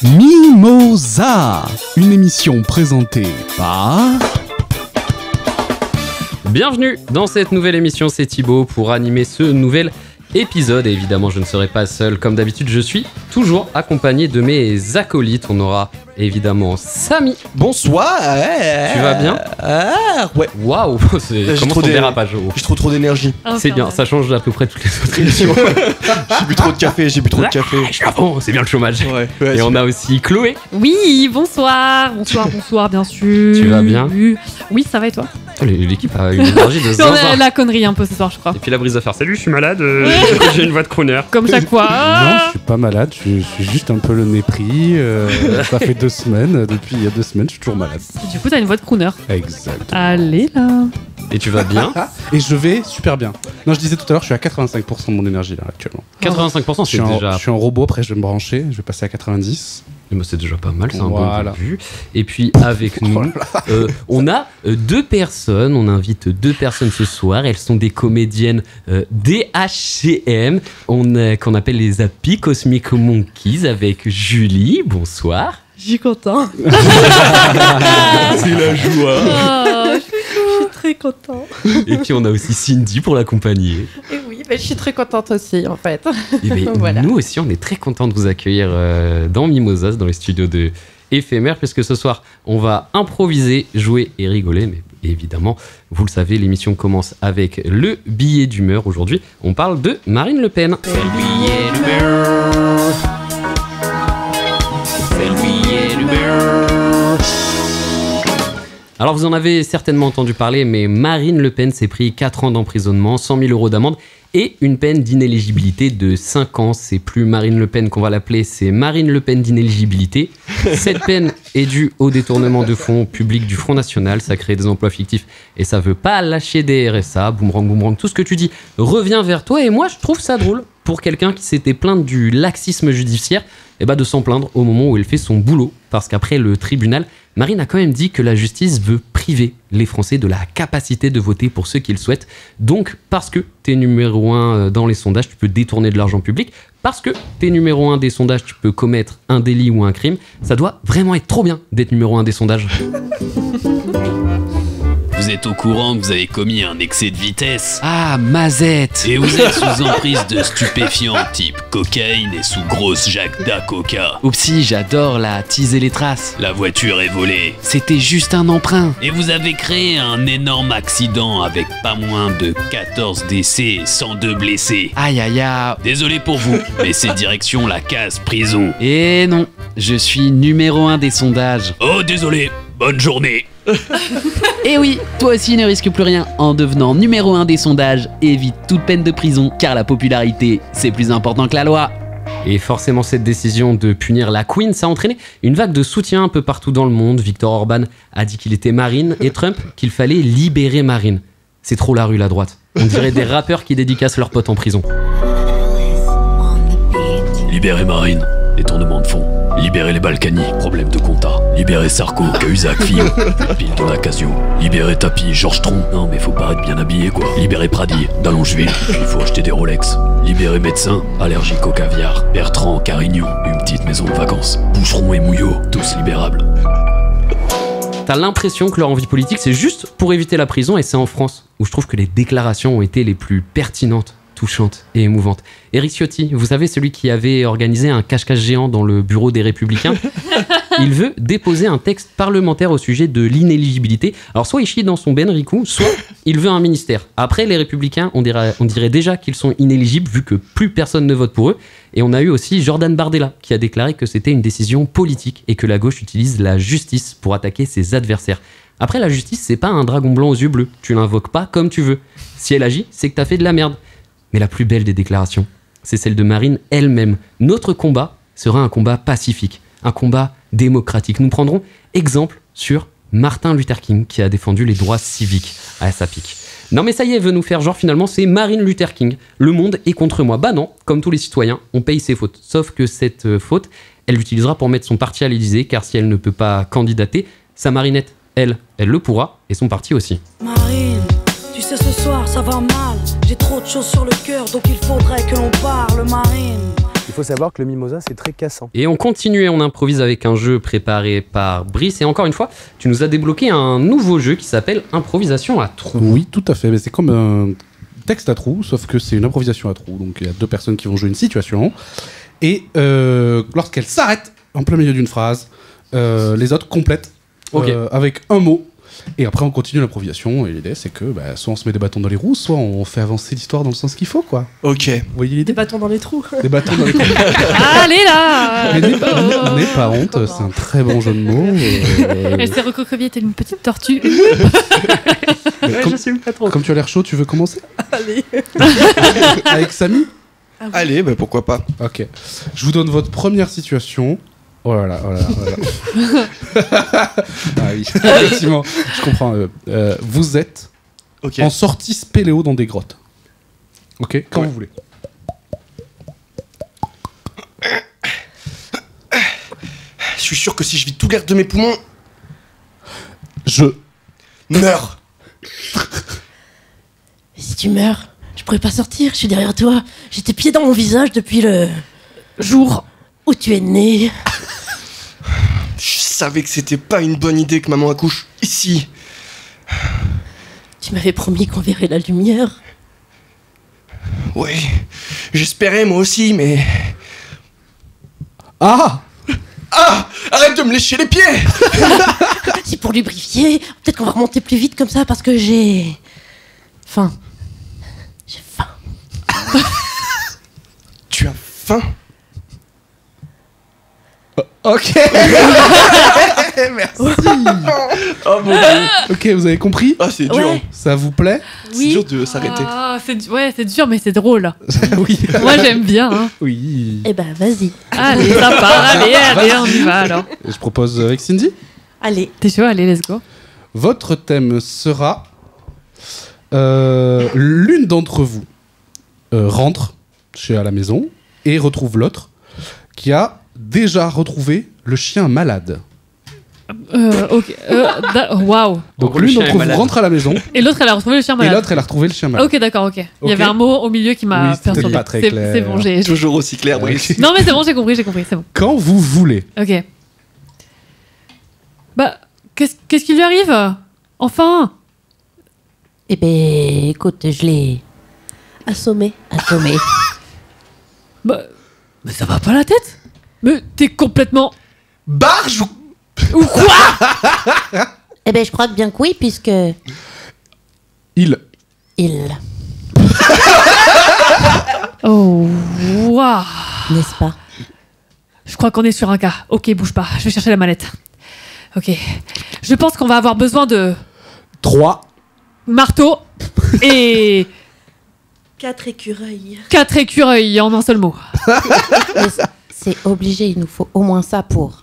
Mimosa, une émission présentée par... Bienvenue dans cette nouvelle émission, c'est Thibaut pour animer ce nouvel épisode. Et évidemment, je ne serai pas seul. Comme d'habitude, je suis toujours accompagné de mes acolytes. On aura évidemment Samy. Bonsoir. Tu vas bien? Ouais. Waouh, c'est comment trop ton dérapage? J'ai trop d'énergie. C'est bien, ça change à peu près toutes les autres émissions. J'ai bu trop de café, Je suis à fond, c'est bien le chômage. Ouais, Et on a aussi Chloé. Oui, bonsoir, bien sûr. Tu vas bien? Oui, ça va et toi? L'équipe a une énergie de On zinzin. a la connerie un peu ce soir, je crois. Et puis la brise à faire. Salut, je suis malade, j'ai une voix de crooner. Comme chaque fois. Non, je suis pas malade, je suis juste un peu le nez pris. Ça fait 2 semaines, depuis il y a 2 semaines, je suis toujours malade. Du coup, t'as une voix de crooner. Exact. Allez là. Et tu vas bien? Et je vais super bien. Non, je disais tout à l'heure, je suis à 85% de mon énergie là actuellement. 85%, c'est déjà... Je suis en robot, après je vais me brancher, je vais passer à 90. C'est déjà pas mal, c'est un Voilà. bon vue. Et puis avec nous, on a 2 personnes. On invite 2 personnes ce soir. Elles sont des comédiennes DHCM, qu'on appelle les Happy Cosmic Monkeys, avec Julie. Bonsoir. Je suis content. C'est la joie. Oh, je suis très content. Et puis on a aussi Cindy pour l'accompagner. Et oui, mais je suis très contente aussi en fait. Et bien, Voilà. Nous aussi, on est très contents de vous accueillir dans Mimosas, dans les studios de Éphémère, puisque ce soir, on va improviser, jouer et rigoler. Mais évidemment, vous le savez, l'émission commence avec le billet d'humeur. Aujourd'hui, on parle de Marine Le Pen. C'est le billet d'humeur. C'est le billet d'humeur. Alors, vous en avez certainement entendu parler, mais Marine Le Pen s'est pris 4 ans d'emprisonnement, 100 000 euros d'amende et une peine d'inéligibilité de 5 ans. C'est plus Marine Le Pen qu'on va l'appeler, c'est Marine Le Pen d'inéligibilité. Cette peine est due au détournement de fonds publics du Front National. Ça crée des emplois fictifs et ça veut pas lâcher des RSA. Boomerang, tout ce que tu dis revient vers toi. Et moi, je trouve ça drôle pour quelqu'un qui s'était plaint du laxisme judiciaire, de s'en plaindre au moment où elle fait son boulot. Parce qu'après le tribunal, Marine a quand même dit que la justice veut priver les Français de la capacité de voter pour ceux qu'ils souhaitent. Donc, parce que t'es numéro 1 dans les sondages, tu peux détourner de l'argent public. Parce que t'es numéro 1 des sondages, tu peux commettre un délit ou un crime. Ça doit vraiment être trop bien d'être numéro 1 des sondages. Vous êtes au courant que vous avez commis un excès de vitesse? Ah, mazette! Et vous êtes sous emprise de stupéfiants type cocaïne et sous grosse Jacques Coca. Oupsie, j'adore la teaser les traces. La voiture est volée. C'était juste un emprunt. Et vous avez créé un énorme accident avec pas moins de 14 décès et 102 blessés. Aïe aïe aïe. Désolé pour vous, mais c'est direction la case prison. Et non, je suis numéro 1 des sondages. Oh désolé, bonne journée. Et oui, toi aussi ne risque plus rien en devenant numéro 1 des sondages. Évite toute peine de prison car la popularité c'est plus important que la loi. Et forcément, cette décision de punir la Queen, ça a entraîné une vague de soutien un peu partout dans le monde. Viktor Orban a dit qu'il était Marine et Trump qu'il fallait libérer Marine. C'est trop la rue, la droite. On dirait des rappeurs qui dédicacent leurs potes en prison. Libérez Marine, détournement de fonds. Libérez les Balkany, problème de compta. Libérez Sarko, Cahuzac, Fillon, pile de la Casio. Libérez Tapi, Georges Tron. Non mais faut pas être bien habillé quoi. Libérez Pradi, Dallongeville, puis il faut acheter des Rolex. Libérez médecin, allergique au caviar. Bertrand, Carignon, une petite maison de vacances. Boucheron et Mouillot, tous libérables. T'as l'impression que leur envie politique, c'est juste pour éviter la prison, et c'est en France où je trouve que les déclarations ont été les plus pertinentes, touchante et émouvante. Éric Ciotti, vous savez, celui qui avait organisé un cache-cache géant dans le bureau des Républicains, il veut déposer un texte parlementaire au sujet de l'inéligibilité. Alors soit il chie dans son benricou, soit il veut un ministère. Après, les Républicains, on dirait déjà qu'ils sont inéligibles vu que plus personne ne vote pour eux. Et on a eu aussi Jordan Bardella qui a déclaré que c'était une décision politique et que la gauche utilise la justice pour attaquer ses adversaires. Après, la justice, c'est pas un dragon blanc aux yeux bleus. Tu l'invoques pas comme tu veux. Si elle agit, c'est que t'as fait de la merde. Mais la plus belle des déclarations, c'est celle de Marine elle-même. Notre combat sera un combat pacifique, un combat démocratique. Nous prendrons exemple sur Martin Luther King qui a défendu les droits civiques. Ah, ça pique. Non mais ça y est, elle veut nous faire genre finalement c'est Marine Luther King. Le monde est contre moi. Bah non, comme tous les citoyens, on paye ses fautes. Sauf que cette faute, elle l'utilisera pour mettre son parti à l'Élysée, car si elle ne peut pas candidater, sa Marinette, elle le pourra, et son parti aussi. Marine, tu sais ce soir ça va mal. J'ai trop de choses sur le cœur, donc il faudrait que l'on parle, Marine. Il faut savoir que le mimosa, c'est très cassant. Et on continue et on improvise avec un jeu préparé par Brice. Et encore une fois, tu nous as débloqué un nouveau jeu qui s'appelle Improvisation à trous. Oui, tout à fait. Mais c'est comme un texte à trous, sauf que c'est une improvisation à trous. Donc il y a deux personnes qui vont jouer une situation. Et lorsqu'elles s'arrêtent en plein milieu d'une phrase, les autres complètent avec un mot. Et après, on continue l'improvisation. Et l'idée, c'est que soit on se met des bâtons dans les roues, soit on fait avancer l'histoire dans le sens qu'il faut, quoi. Ok. Vous voyez Des l'idée? bâtons dans les trous. Des bâtons dans les trous. Allez là. Mais n'aie pas honte, c'est un très bon jeu de mots. Elle s'est recroquevillée telle une petite tortue. Comme tu as l'air chaud, tu veux commencer? Allez. Avec Samy? Allez, bah pourquoi pas. Ok. Je vous donne votre première situation. Oh là là, oh là là, oh là. Ah oui, effectivement, je comprends. Vous êtes Ok. en sortie spéléo dans des grottes. Ok, quand Ouais. vous voulez. Je suis sûr que si je vis tout l'air de mes poumons, Je. meurs. Si tu meurs, je pourrais pas sortir, je suis derrière toi. J'ai tes pieds dans mon visage depuis le jour où tu es né. Je savais que c'était pas une bonne idée que maman accouche ici. Tu m'avais promis qu'on verrait la lumière. Oui, j'espérais moi aussi, mais... Ah! Ah! Arrête de me lécher les pieds! C'est pour lubrifier. Peut-être qu'on va remonter plus vite comme ça parce que j'ai faim. J'ai faim. Tu as faim? Ok! Merci! Oh mon dieu! Ok, vous avez compris? Ah, c'est dur. Ouais. Ça vous plaît? C'est dur de s'arrêter. Ah, c'est dur, mais c'est drôle. Oui. Moi, j'aime bien. Hein. Oui. Eh ben, vas-y. Allez, ça part. Allez, on y va alors. Je propose avec Cindy. Allez. T'es chaud? Allez, let's go. Votre thème sera l'une d'entre vous rentre à la maison et retrouve l'autre qui a déjà retrouvé le chien malade. Ok. Waouh. Donc gros, le l'une chien d'entre est vous malade. rentre à la maison Et l'autre, elle a retrouvé le chien et malade. l'autre elle a retrouvé le chien malade. Ok, d'accord, ok. Il Ok. y avait un mot au milieu qui m'a Oui, c'était perturbé. pas très C'est- clair. C'est bon, j'ai. Toujours aussi clair, Brice. Non, mais c'est bon, j'ai compris, c'est bon. Quand vous voulez. Ok. Bah, qu'est-ce qui lui arrive? Enfin. Eh ben, écoute, je l'ai assommé. Bah, mais ça va pas la tête? Mais t'es complètement. Barge ou... Ou quoi? Eh ben, je crois que bien que oui, puisque Il. Oh, waouh. N'est-ce pas? Je crois qu'on est sur un cas. Ok, bouge pas, je vais chercher la mallette. Ok. Je pense qu'on va avoir besoin de 3. marteau et 4 écureuils. 4 écureuils en un seul mot. Mais c'est obligé, il nous faut au moins ça pour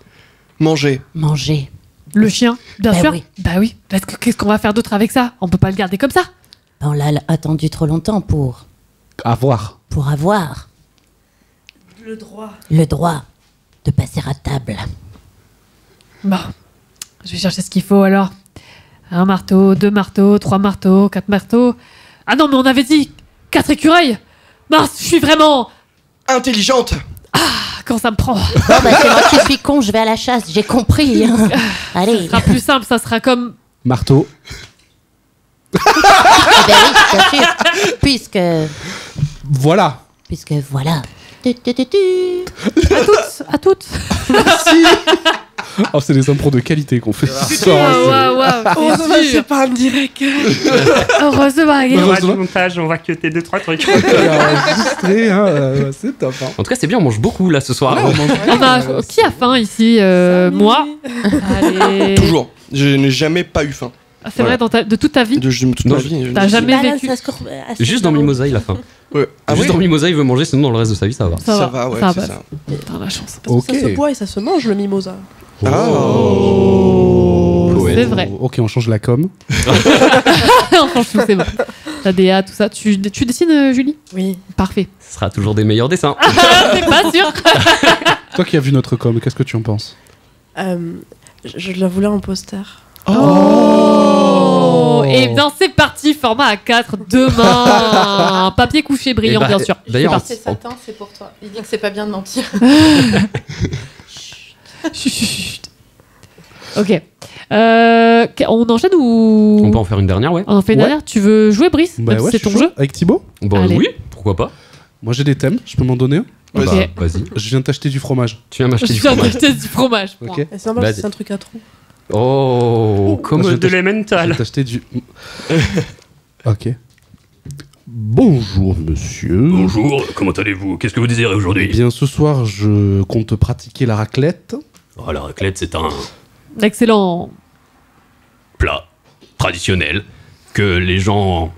Manger. manger. Le chien, bien Bah sûr. oui. Bah oui. Parce que qu'est-ce qu'on va faire d'autre avec ça? On peut pas le garder comme ça. On l'a attendu trop longtemps pour Avoir. avoir le droit de passer à table. Bon, je vais chercher ce qu'il faut alors. Un marteau, 2 marteaux, 3 marteaux, 4 marteaux. Ah non, mais on avait dit 4 écureuils. Mince, je suis vraiment. Intelligente. Quand ça me prend. Bon, bah, c'est moi qui suis con, je vais à la chasse, j'ai compris. Hein. Allez. Ça sera plus simple, ça sera comme. Marteau. Eh ben oui, bien sûr. Voilà. Puisque voilà. Tu, tu, tu, tu. À toutes. Oh, c'est des impros de qualité qu'on fait ce soir. Waouh, c'est sûr. pas un direct. Heureusement, Heureusement. montage, on va cuter 2-3 trucs. Enregistré, hein, c'est top. Hein. En tout cas, c'est bien, on mange beaucoup là ce soir. Qui a faim ici? Moi. Allez. Toujours. Je n'ai jamais pas eu faim. Ah, c'est vrai, de toute ta vie? Toute Non, ma vie. T'as jamais vécu. Juste dans Mimosa, il a faim. Ouais. Ah Juste oui dans Mimosa, il veut manger, sinon dans le reste de sa vie, ça va. Ça va, ouais, ça c'est va. ça. T'as la chance. Ok. Ça se boit et ça se mange le mimosa. Poète. C'est vrai. Ok, on change la com. Franchement, c'est bon. La DA, tout ça. Tu dessines, Julie? Oui. Parfait. Ce sera toujours des meilleurs dessins. C'est pas sûr. Toi qui as vu notre com, qu'est-ce que tu en penses? Je la voulais en poster. Oh Et bien c'est parti, format A4, demain. Papier couché brillant, Eh ben, bien sûr. d'ailleurs, C'est C'est parti. Satin, c'est pour toi. Il dit que c'est pas bien de mentir. Chut. Ok. On enchaîne ou On peut en faire une dernière, ouais. on en fait une Ouais. dernière? Tu veux jouer, Brice? Bah Même si ouais, c'est je suis ton chaud. jeu. Avec Thibaut. Bon, Allez. oui, pourquoi pas. Moi j'ai des thèmes, je peux m'en donner un. Vas-y. Bah, vas-y. Je viens de t'acheter du fromage. Tu viens m'acheter Je du viens fromage. d'acheter du fromage. point. Ok. C'est normal, Vas-y. c'est un truc à trous. Oh, comme je de t'ach- Je l'émental. viens t'acheter du. Ok. Bonjour monsieur. Bonjour, comment allez-vous? Qu'est-ce que vous désirez Eh aujourd'hui? bien ce soir je compte pratiquer la raclette. Oh, la raclette, c'est un Excellent. plat traditionnel que les gens...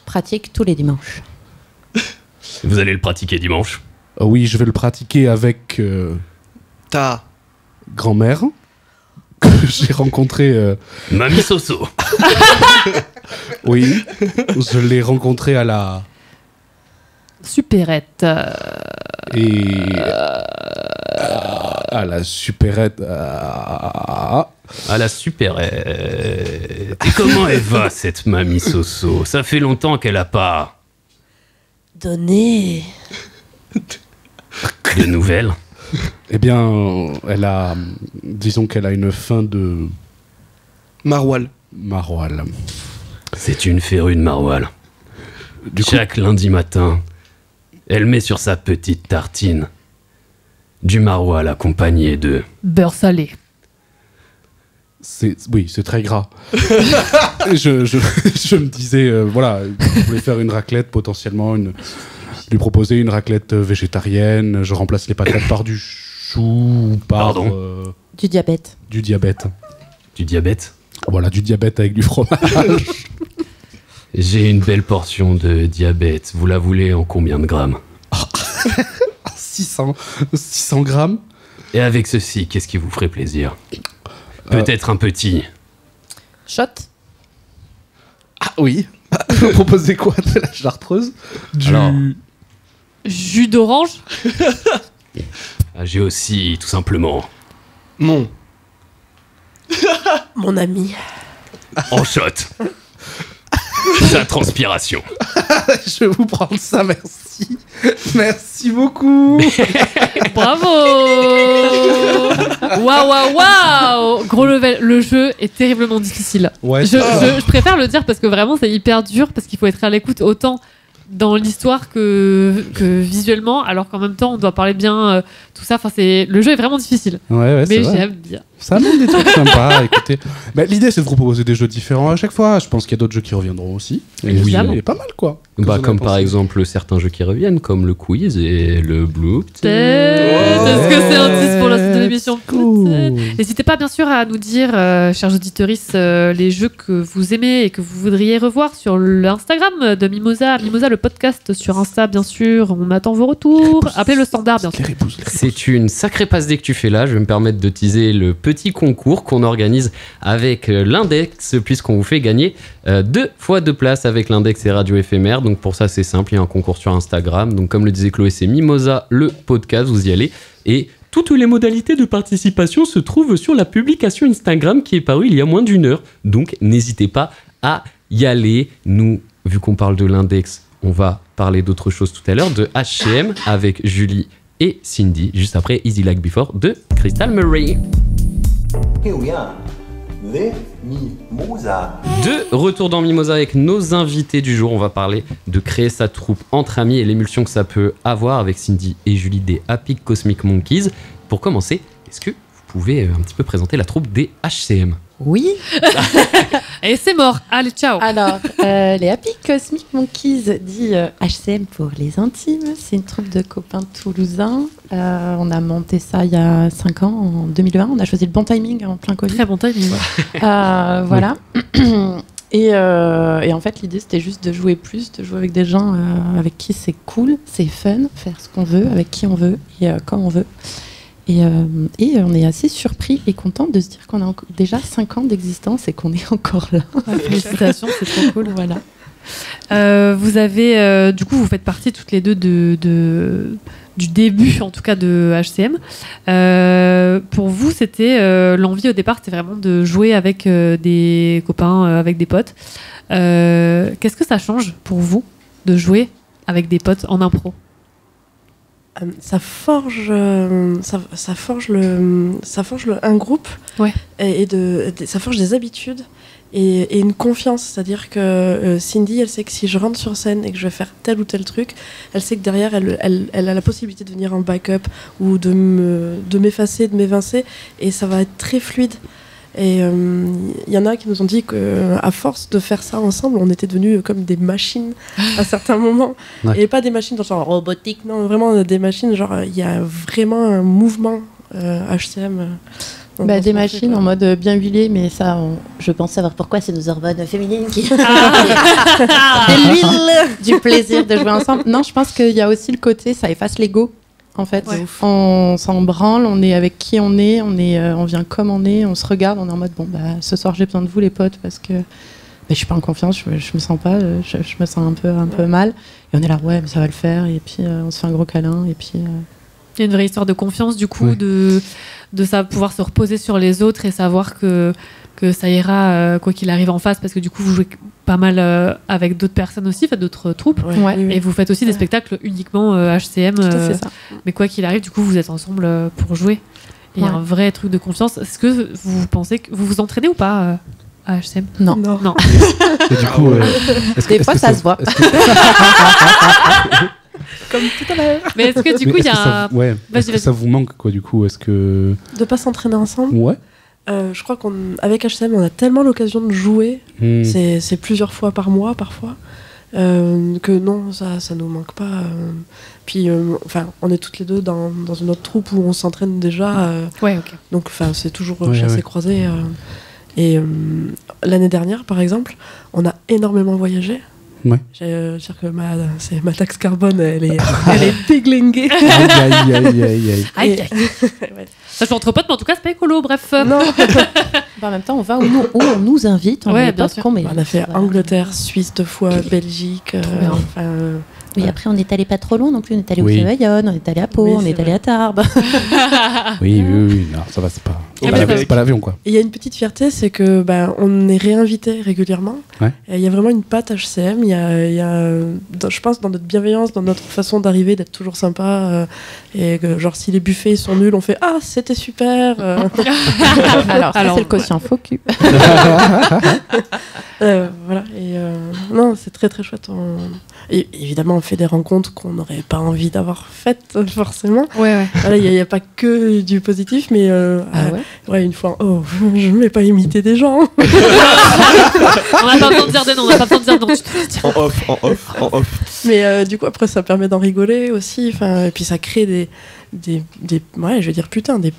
Pratique tous les dimanches. Vous allez le pratiquer dimanche. Oui, je vais le pratiquer avec Ta grand-mère que j'ai rencontrée. Mamie Soso. Oui, je l'ai rencontrée à la Supérette. et à la supérette. À la supérette. Et comment elle va, cette Mamie Soso? Ça fait longtemps qu'elle a pas Donnez. de nouvelles. Eh bien, elle a, disons qu'elle a une fin de Maroual. maroilles. C'est une férue de maroilles. Du coup, Chaque lundi matin, elle met sur sa petite tartine du maroilles accompagné de... Beurre salé. oui, c'est très gras. je me disais, voilà, je voulais faire une raclette potentiellement, lui proposer une raclette végétarienne. Je remplace les patates par du chou ou par Pardon Du diabète. du diabète. Du diabète. Voilà, du diabète avec du fromage. J'ai une belle portion de diabète. Vous la voulez en combien de grammes? 600 grammes. Et avec ceci, qu'est-ce qui vous ferait plaisir? Peut-être un petit. Shot. Ah oui. Vous proposez quoi? De la chartreuse? Alors. Jus d'orange. Ah, j'ai aussi, tout simplement, Mon. Mon ami. en shot. Sa transpiration. Je vais vous prendre ça, merci. Merci beaucoup. Bravo. Waouh. Gros level. Le jeu est terriblement difficile. Ouais, Je préfère le dire parce que vraiment c'est hyper dur parce qu'il faut être à l'écoute autant dans l'histoire que visuellement, alors qu'en même temps on doit parler bien tout ça. Enfin, le jeu est vraiment difficile. ouais, c'est Mais vrai. j'aime bien. Ça amène des trucs sympas. Écoutez, bah, l'idée c'est de vous proposer des jeux différents à chaque fois. Je pense qu'il y a d'autres jeux qui reviendront aussi. Et Évidemment. il est pas mal quoi. Bah, Que vous en comme avez par pensé exemple certains jeux qui reviennent, comme le quiz et le bloop. Est-ce que c'est un 10 pour la suite de l'émission? Cool. N'hésitez pas bien sûr à nous dire, chers auditeurs, les jeux que vous aimez et que vous voudriez revoir sur l'Instagram de Mimosa. Mimosa le podcast sur Insta bien sûr. On attend vos retours. Appelez le standard bien sûr. Les répouses. C'est une sacrée passe dé que tu fais là. Je vais me permettre de teaser le petit concours qu'on organise avec l'Index, puisqu'on vous fait gagner 2 fois 2 places avec l'Index et Radio Éphémère. Donc pour ça, c'est simple, il y a un concours sur Instagram. Donc comme le disait Chloé, c'est Mimosa le podcast, vous y allez. Et toutes les modalités de participation se trouvent sur la publication Instagram qui est parue il y a moins d'1 heure. Donc n'hésitez pas à y aller. Nous, vu qu'on parle de l'Index, on va parler d'autre chose tout à l'heure, de H&M avec Julie et Cindy, juste après Easy Like Before de Crystal Murray. Here we are, les Mimosa. De retour dans Mimosa avec nos invités du jour, on va parler de créer sa troupe entre amis et l'émulsion que ça peut avoir avec Cindy et Julie des Happy Cosmic Monkeys. Pour commencer, est-ce que vous pouvez un petit peu présenter la troupe des HCM? Oui. Et c'est mort. Allez, ciao. Alors, les Happy Cosmic Monkeys, dit HCM pour les intimes, c'est une troupe de copains toulousains. On a monté ça il y a 5 ans, en 2020. On a choisi le bon timing en plein Covid. Très bon timing. Voilà. Et en fait, l'idée, c'était juste de jouer plus, de jouer avec des gens avec qui c'est cool, c'est fun, faire ce qu'on veut, avec qui on veut et comme on veut. Et on est assez surpris et content de se dire qu'on a déjà 5 ans d'existence et qu'on est encore là. Félicitations, c'est trop cool. Voilà. Vous avez, du coup, vous faites partie toutes les deux du début, en tout cas, de HCM. Pour vous, c'était l'envie au départ, c'était vraiment de jouer avec des copains, avec des potes. Qu'est-ce que ça change pour vous de jouer avec des potes en impro? Ça forge un groupe, ouais. et ça forge des habitudes et une confiance. C'est-à-dire que Cindy, elle sait que si je rentre sur scène et que je vais faire tel ou tel truc, elle sait que derrière, elle a la possibilité de venir en backup ou de m'effacer, de m'évincer, et ça va être très fluide. Et il y en a qui nous ont dit qu'à force de faire ça ensemble, on était devenus comme des machines à certains moments. Ouais. Et pas des machines dans le genre robotique, non, vraiment des machines, genre il y a vraiment un mouvement HCM. Des machines en mode bien huilé, mais ça, je pense savoir pourquoi, c'est nos hormones féminines qui... C'est l'huile du plaisir de jouer ensemble. Non, je pense qu'il y a aussi le côté, ça efface l'ego. En fait, ouais. On s'en branle, on est avec qui on vient comme on est, on se regarde, on est en mode ce soir j'ai besoin de vous les potes parce que je suis pas en confiance, je me sens pas, je me sens un peu mal, et on est là ouais mais ça va le faire, et puis on se fait un gros câlin, et puis il y a une vraie histoire de confiance du coup, de pouvoir se reposer sur les autres et savoir que ça ira quoi qu'il arrive en face, parce que du coup vous jouez pas mal avec d'autres personnes aussi, d'autres troupes, et vous faites aussi des spectacles uniquement HCM, mais quoi qu'il arrive du coup vous êtes ensemble pour jouer, et il y a un vrai truc de confiance. Est-ce que vous pensez que vous vous entraînez ou pas à HCM? Non. Et du coup, des fois ça se voit. Comme tout à l'heure. Mais est-ce que du coup il y a est-ce que ça vous manque quoi du coup? Est-ce que de pas s'entraîner ensemble? Ouais. Je crois qu'avec HCM, on a tellement l'occasion de jouer, c'est plusieurs fois par mois parfois, que non, ça nous manque pas. Puis, on est toutes les deux dans une autre troupe où on s'entraîne déjà. Ouais, ok. Donc, c'est toujours chassé croisé. Et l'année dernière, par exemple, on a énormément voyagé. Ouais. C'est-à-dire que ma taxe carbone, elle est déglinguée. Aïe. Ouais. Ça joue entre potes, mais en tout cas, c'est pas écolo, bref. Non. En même temps, on va où on nous invite. Ouais, bien sûr. On a fait Angleterre, Suisse 2 fois, Belgique. Oui, après, on est allé pas trop loin non plus. On est allé au Bayonne, on est allé à Pau, on est allé à Tarbes. Oui, non, ça va, c'est pas l'avion, quoi. Il y a une petite fierté, c'est que on est réinvité régulièrement. Il y a vraiment une patte HCM. Il y a, je pense, dans notre bienveillance, dans notre façon d'arriver, d'être toujours sympa. Et que, genre, si les buffets sont nuls, on fait « Ah, c'était super !» Alors, c'est le quotient faux cul. Voilà. Et non, c'est très très chouette. Et évidemment, on fait des rencontres qu'on n'aurait pas envie d'avoir faites, forcément. Ouais. Voilà, il n'y a pas que du positif, mais une fois, je ne vais pas imiter des gens. On n'a pas besoin de dire des noms, En off. Mais du coup, après, ça permet d'en rigoler aussi. Et puis, ça crée des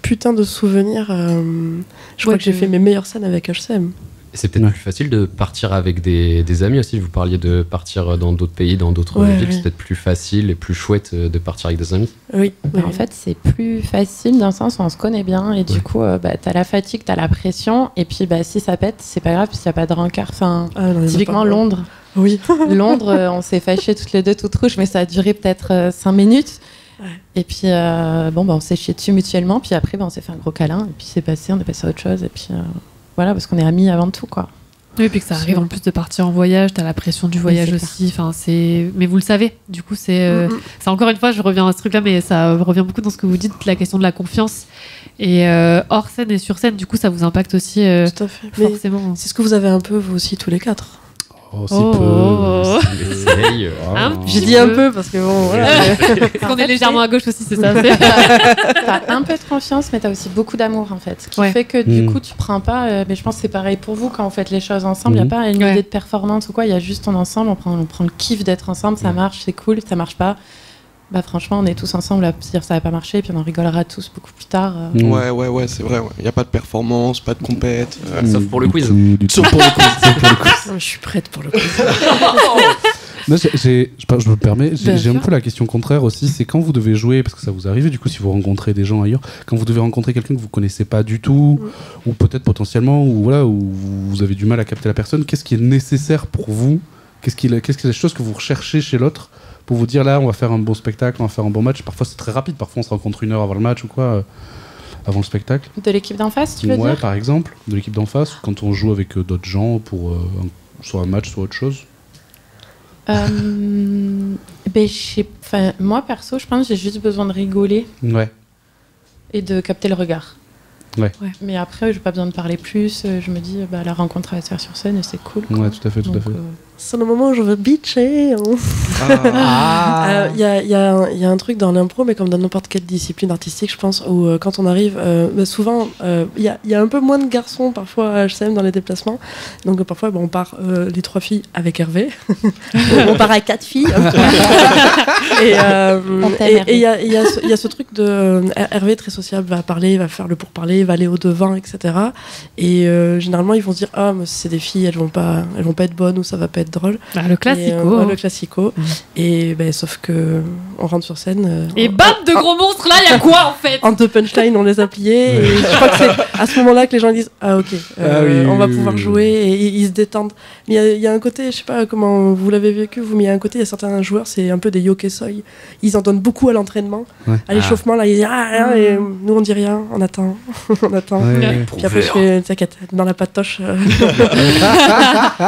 putains de souvenirs. Je crois que j'ai fait mes meilleures scènes avec HCM. C'est peut-être plus facile de partir avec des amis aussi. Vous parliez de partir dans d'autres pays, dans d'autres villes. C'est peut-être plus facile et plus chouette de partir avec des amis. Oui. En fait, c'est plus facile dans le sens où on se connaît bien. Et du coup, t'as la fatigue, t'as la pression. Et puis, si ça pète, c'est pas grave, puisqu'il n'y a pas de rencard. Typiquement, Londres. Oui. Londres, on s'est fâchés toutes les deux, toutes rouges, mais ça a duré peut-être 5 minutes. Ouais. Et puis, on s'est chié dessus mutuellement. Puis après, on s'est fait un gros câlin. Et puis, c'est passé, on est passé à autre chose. Et puis... Voilà, parce qu'on est amis avant tout, quoi. Oui, puis que ça arrive en plus de partir en voyage, t'as la pression du voyage aussi. Mais vous le savez, du coup, c'est encore une fois, je reviens à ce truc-là, mais ça revient beaucoup dans ce que vous dites, la question de la confiance. Et hors scène et sur scène, du coup, ça vous impacte aussi tout à fait. forcément. Mais c'est ce que vous avez un peu, vous aussi, tous les 4. J'ai dit un peu parce que bon, voilà. Parce qu'on est légèrement à gauche aussi, c'est ça. T'as un peu de confiance, mais t'as aussi beaucoup d'amour en fait. Ce qui fait que du coup, tu prends pas. Mais je pense que c'est pareil pour vous quand vous faites les choses ensemble. Il n'y a pas une idée de performance ou quoi. Il y a juste on ensemble, on prend le kiff d'être ensemble. Ça marche, c'est cool. Ça marche pas. Franchement, on est tous ensemble à se dire ça va pas marcher, et puis on en rigolera tous beaucoup plus tard. Ouais, c'est vrai. Il n'y a pas de performance, pas de compète. Sauf pour le quiz. Sauf pour le quiz. Je suis prête pour le quiz. Non, je me permets, j'ai un peu la question contraire aussi, c'est quand vous devez jouer, parce que ça vous arrive du coup si vous rencontrez des gens ailleurs, quand vous devez rencontrer quelqu'un que vous connaissez pas du tout, ou peut-être potentiellement, ou voilà, où vous avez du mal à capter la personne, qu'est-ce qui est nécessaire pour vous Qu'est-ce que les choses que vous recherchez chez l'autre pour vous dire là, on va faire un bon spectacle, on va faire un bon match. Parfois, c'est très rapide. Parfois, on se rencontre 1 heure avant le match ou quoi, avant le spectacle. De l'équipe d'en face, tu veux Ouais, dire? par exemple, de l'équipe d'en face, quand on joue avec d'autres gens pour soit un match, soit autre chose. Moi, perso, je pense que j'ai juste besoin de rigoler Ouais. et de capter le regard. Ouais. Mais après, j'ai pas besoin de parler plus. Je me dis, la rencontre elle va se faire sur scène et c'est cool. Ouais, tout à fait, tout à fait. C'est le moment où je veux bitcher. Il y a un truc dans l'impro, mais comme dans n'importe quelle discipline artistique, je pense, où quand on arrive, souvent, il y a un peu moins de garçons parfois à HCM dans les déplacements. Donc parfois, on part les 3 filles avec Hervé. On part à 4 filles. Et il y a ce truc de Hervé très sociable, va parler, va faire le pourparler, va aller au devant, etc. Et généralement, ils vont se dire, ah, mais c'est des filles, elles vont pas être bonnes ou ça va pas être drôle. Le classico. Le classico. Et sauf que on rentre sur scène. Et bam, de gros monstres, là, il y a quoi en fait? En 2 punchlines, on les a pliés. Et je crois que c'est à ce moment-là que les gens disent, ah ok, on va pouvoir jouer, et ils se détendent. Mais il y a un côté, je sais pas comment vous l'avez vécu, vous, mais il y a un côté, il y a certains joueurs, c'est un peu des yokesoy. Ils en donnent beaucoup à l'entraînement. Ouais. À l'échauffement, là, ils disent, et nous on dit rien, on attend. on attend. Ouais. Puis après, je fais, t'inquiète, dans la patoche.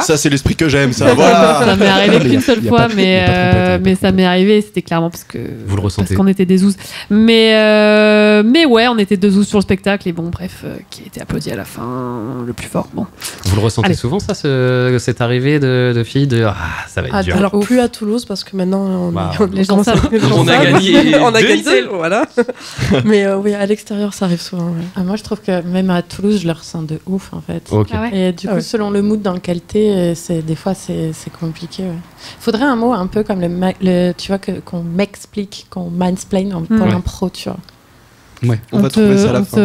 Ça, c'est l'esprit que j'aime, ça. Voilà. Ça m'est arrivé qu'une seule fois, mais ça m'est arrivé, c'était clairement parce que vous le ressentez. Parce qu'on était des zouzes. Mais ouais, on était 2 zouzes sur le spectacle et bon, bref, qui a été applaudi à la fin, le plus fort. Bon. Vous le ressentez souvent, ça, cette arrivée de filles de ça va être dur. Alors plus à Toulouse parce que maintenant les gens savent. On a gagné. On a gagné, voilà. Mais oui, à l'extérieur, ça arrive souvent. Ouais. Moi, je trouve que même à Toulouse, je le ressens de ouf en fait. Okay. Ah ouais. Et du coup, selon le mood dans lequel t'es, des fois c'est compliqué. Ouais. Faudrait un mot un peu comme tu vois, qu'on m'explique, qu'on mansplain pour l'impro, tu vois. Ouais. On va trouver ça à la fin.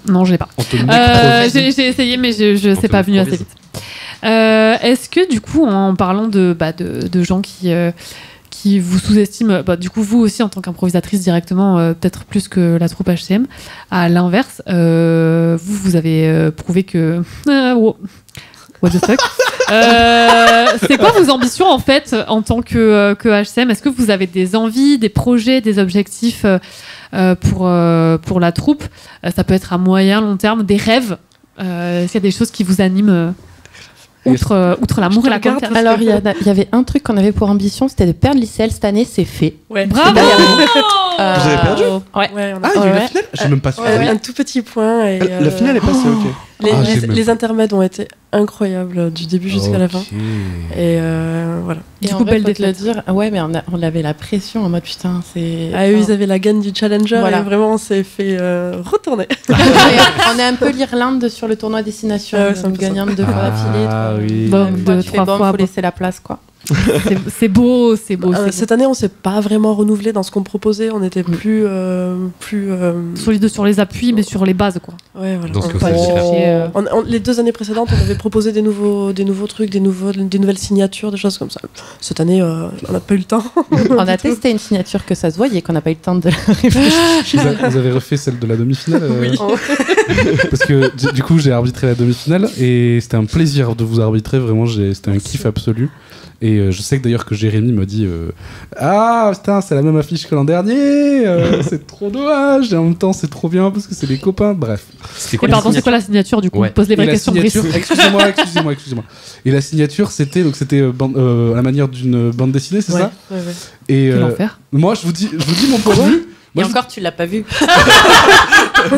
Non, je l'ai pas. J'ai essayé, mais je sais pas venu assez vite. Est-ce que du coup, en parlant de gens qui vous sous-estiment, du coup vous aussi en tant qu'improvisatrice directement, peut-être plus que la troupe HCM, à l'inverse, vous avez prouvé que... What the fuck. C'est quoi vos ambitions en fait en tant que HCM? Est-ce que vous avez des envies, des projets, des objectifs pour la troupe? Ça peut être à moyen, long terme, des rêves. S'il y a des choses qui vous animent outre l'amour et la carte. Alors il y avait un truc qu'on avait pour ambition, c'était de perdre l'ICL cette année, c'est fait. Ouais. Bravo. Vous avez perdu? Ouais. Ouais, il y a eu la finale? Je sais même pas si un tout petit point. Et, la finale est passée, ok. Les intermèdes ont été incroyables du début jusqu'à la fin. Et voilà. Et du coup, belle de le dire. Ouais, mais on avait la pression en mode putain, c'est. Ah, eux, ils avaient la gagne du challenger. Voilà. Et vraiment, on s'est fait retourner. On est un peu l'Irlande sur le tournoi destination. On gagnant 2 fois d'affilée. Ah oui. Bon, 2-3 fois. Faut laisser la place, quoi. C'est beau, c'est beau. Cette année, on s'est pas vraiment renouvelé dans ce qu'on proposait. On était plus solide sur les appuis, mais sur les bases, quoi. Ouais, voilà. Dans ce que vous cherchez. Les 2 années précédentes, on avait proposé des nouveaux trucs, des nouvelles signatures, des choses comme ça. Cette année, on n'a pas eu le temps. On a testé une signature que ça se voyait, qu'on n'a pas eu le temps de réfléchir. Vous avez refait celle de la demi-finale? Oui. Parce que du coup, j'ai arbitré la demi-finale et c'était un plaisir de vous arbitrer. Vraiment, c'était un kiff absolu. Et je sais que d'ailleurs que Jérémy m'a dit ah putain, c'est la même affiche que l'an dernier, c'est trop dommage, et en même temps c'est trop bien parce que c'est des copains. Bref. Et pardon, c'est quoi la signature du coup? Pose les vraies questions. Excusez-moi. Et la signature, c'était à la manière d'une bande dessinée, c'est ça? Ouais. Et moi je vous dis mon point de vue. Et encore, tu l'as pas vu.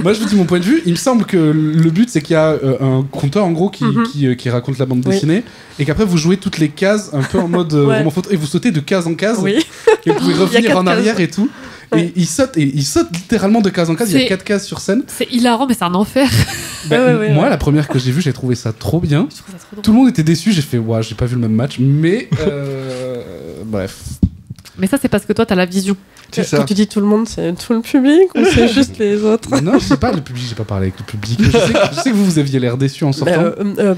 Moi, je vous dis mon point de vue. Il me semble que le but, c'est qu'il y a un compteur, en gros, qui raconte la bande dessinée, et qu'après, vous jouez toutes les cases, un peu en mode roman photo, et vous sautez de case en case, et vous pouvez revenir en arrière et tout. Ouais. Et il saute littéralement de case en case. Il y a 4 cases sur scène. C'est hilarant, mais c'est un enfer. Moi, la première que j'ai vue, j'ai trouvé ça trop bien. Tout le monde était déçu. J'ai fait, j'ai pas vu le même match, mais bref. Mais ça, c'est parce que toi, t'as la vision. C'est ça. Quand tu dis tout le monde, c'est tout le public ou c'est juste les autres? Non, je sais pas, le public, j'ai pas parlé avec le public. Je sais que vous aviez l'air déçu en sortant.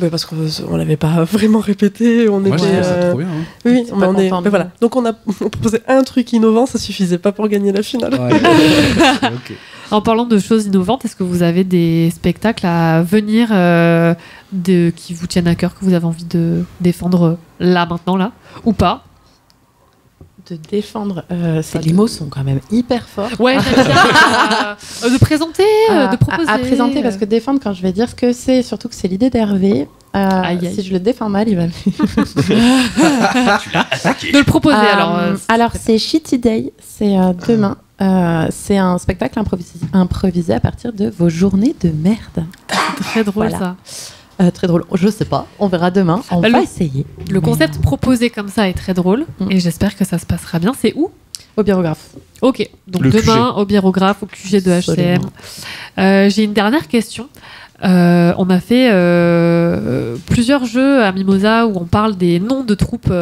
Parce qu'on l'avait pas vraiment répété. On Moi, était. c'est trop bien. Hein. Oui, C'est pas on est. content, Mais voilà. Donc on proposé un truc innovant, ça suffisait pas pour gagner la finale. Ouais. Ok. En parlant de choses innovantes, est-ce que vous avez des spectacles à venir qui vous tiennent à cœur, que vous avez envie de défendre là, maintenant, là, ou pas? De défendre. Les mots sont quand même hyper forts. Ouais, de présenter, de proposer. À présenter, parce que défendre, quand je vais dire ce que c'est, surtout que c'est l'idée d'Hervé. Aïe, aïe. Si je le défends mal, il va me... De le proposer, alors. Alors, c'est Shitty Day, c'est demain. C'est un spectacle improvisé à partir de vos journées de merde. Très drôle, Voilà. ça. Très drôle. Je sais pas, on verra demain. On va essayer. Le concept proposé comme ça est très drôle et j'espère que ça se passera bien. C'est où? Au Birographe. Ok, donc Le demain QG. au Birographe, au QG de HCM. J'ai une dernière question. On a fait plusieurs jeux à Mimosa où on parle des noms de troupes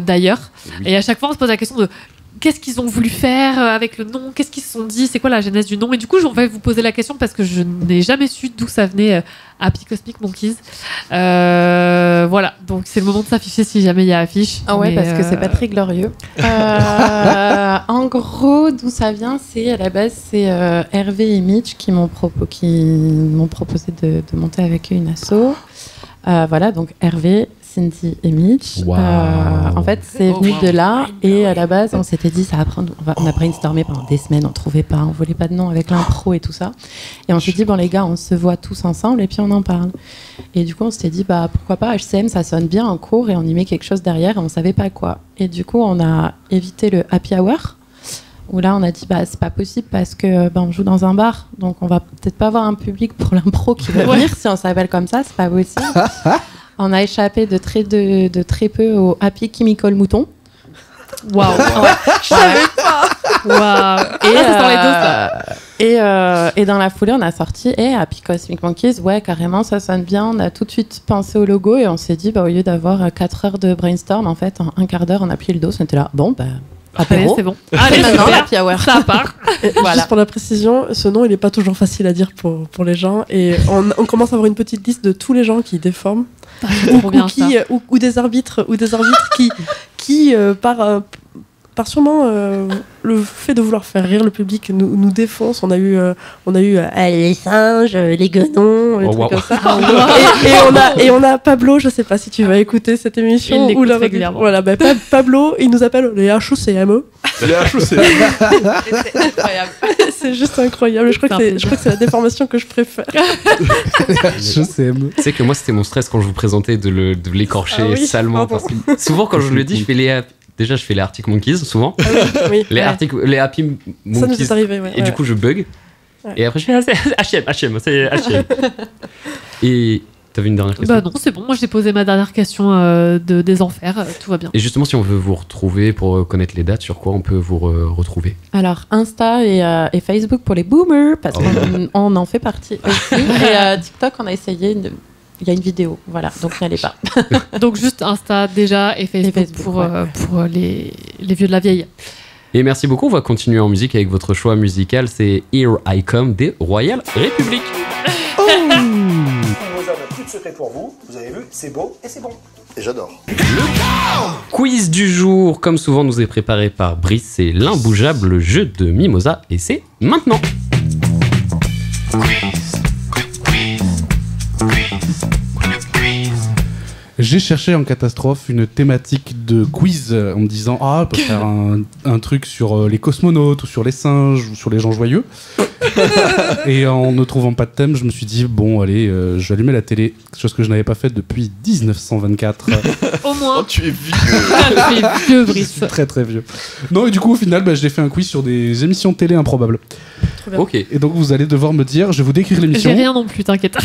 d'ailleurs. Oui. Et à chaque fois, on se pose la question de qu'est-ce qu'ils ont voulu faire avec le nom, qu'est-ce qu'ils se sont dit, c'est quoi la genèse du nom. Et du coup, je vais vous poser la question parce que je n'ai jamais su d'où ça venait Happy Cosmic Monkeys. Voilà, donc c'est le moment de s'afficher si jamais il y a affiche. Ah ouais, Mais, parce que c'est pas très glorieux. En gros, d'où ça vient, c'est à la base, c'est Hervé et Mitch qui m'ont proposé de monter avec eux une asso. Voilà, donc Hervé, Cindy et Mitch. Wow. En fait, c'est venu de là. Et à la base, on s'était dit, ça va prendre. On a brainstormé pendant des semaines, on trouvait pas, on voulait pas de nom avec l'impro et tout ça. Et on s'est dit, bon, les gars, on se voit tous ensemble et puis on en parle. Et du coup, on s'était dit, bah, pourquoi pas, HCM, ça sonne bien en cours et on y met quelque chose derrière et on savait pas quoi. Et du coup, on a évité le happy hour. Où là, on a dit, bah, c'est pas possible parce que on joue dans un bar. Donc, on va peut-être pas avoir un public pour l'impro qui va venir si on s'appelle comme ça, c'est pas possible. On a échappé de très peu au Happy Chemical Mouton. Waouh! Je savais pas! Waouh! Et, c'est dans les deux, ça. Et dans la foulée, on a sorti Happy Cosmic Monkeys. Ouais, carrément, ça sonne bien. On a tout de suite pensé au logo et on s'est dit, bah, au lieu d'avoir 4 heures de brainstorm, en fait, en un quart d'heure, on a plié le dos. On était là, bon, bah, Allez, apéro. c'est bon. Allez, maintenant, super. Happy Hour. Ça part. Voilà. Juste pour la précision, ce nom, il n'est pas toujours facile à dire pour les gens. Et on commence à avoir une petite liste de tous les gens qui déforment. Ou des arbitres qui par sûrement le fait de vouloir faire rire le public nous défonce. On a eu les singes, les guenons, les trucs comme ça. et on a Pablo, je sais pas si tu vas écouter cette émission. Il l'écoute régulièrement. Voilà, Pablo, il nous appelle les HOCM. Les HOCM. C'est incroyable. C'est juste incroyable. Je crois que c'est la déformation que je préfère. Je sais. Tu sais que moi, c'était mon stress quand je vous présentais de l'écorcher salement. Parce que souvent, quand je le dis, je fais déjà, je fais les Arctic Monkeys, souvent. Oui. Les Happy Monkeys. Ça nous est arrivé, ouais. Et du coup, je bug. Ouais. Et après, je fais HM, c'est HM. Et t'avais une dernière question? Bah non, c'est bon. Moi, j'ai posé ma dernière question des enfers. Tout va bien. Et justement, si on veut vous retrouver pour connaître les dates, sur quoi on peut vous retrouver? Alors, Insta et Facebook pour les boomers, parce qu'on en fait partie aussi. Et TikTok, on a essayé. Il y a une vidéo, voilà, donc n'y allez pas. Donc juste Insta déjà et Facebook, pour les vieux de la vieille. Et merci beaucoup, on va continuer en musique avec votre choix musical, c'est Here I Come des Royal Republic. Mimosa n'a plus de secret pour vous, vous avez vu, c'est beau et c'est bon. Et j'adore. Quiz du jour, comme souvent nous est préparé par Brice, c'est l'imbougeable jeu de Mimosa et c'est maintenant. J'ai cherché en catastrophe une thématique de quiz en me disant on peut faire un truc sur les cosmonautes ou sur les singes ou sur les gens joyeux. Et en ne trouvant pas de thème, je me suis dit bon allez, je vais allumer la télé, chose que je n'avais pas faite depuis 1924. Au moins. Oh, tu es vieux. Tu es vieux, Brice. Très très vieux. Non et du coup au final j'ai fait un quiz sur des émissions de télé improbables. Ok. Et donc vous allez devoir me dire, je vais vous décrire l'émission. J'ai rien non plus, t'inquiète.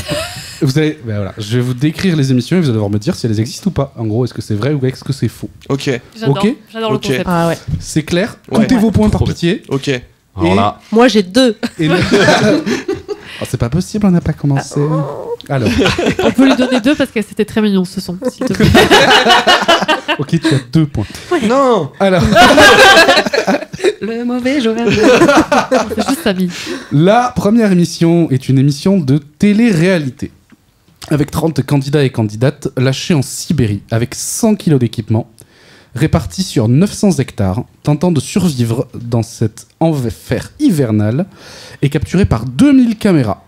Vous allez, voilà, je vais vous décrire les émissions et vous allez devoir me dire si elles existent ou pas. En gros, est-ce que c'est vrai ou est-ce que c'est faux? Ok. J'adore le concept. Ah ouais. C'est clair. Ouais. Comptez vos points par pitié. Ok. Alors là, Moi, j'ai 2. Et c'est pas possible, on n'a pas commencé. Alors, On peut lui donner 2 parce que c'était très mignon ce son. s'il te plaît. ok, tu as 2 points. Non. Alors, Le mauvais joueur. C'est juste Samy. la première émission est une émission de télé-réalité. Avec 30 candidats et candidates lâchés en Sibérie, avec 100 kilos d'équipement, répartis sur 900 hectares, tentant de survivre dans cet enfer hivernal, et capturés par 2000 caméras.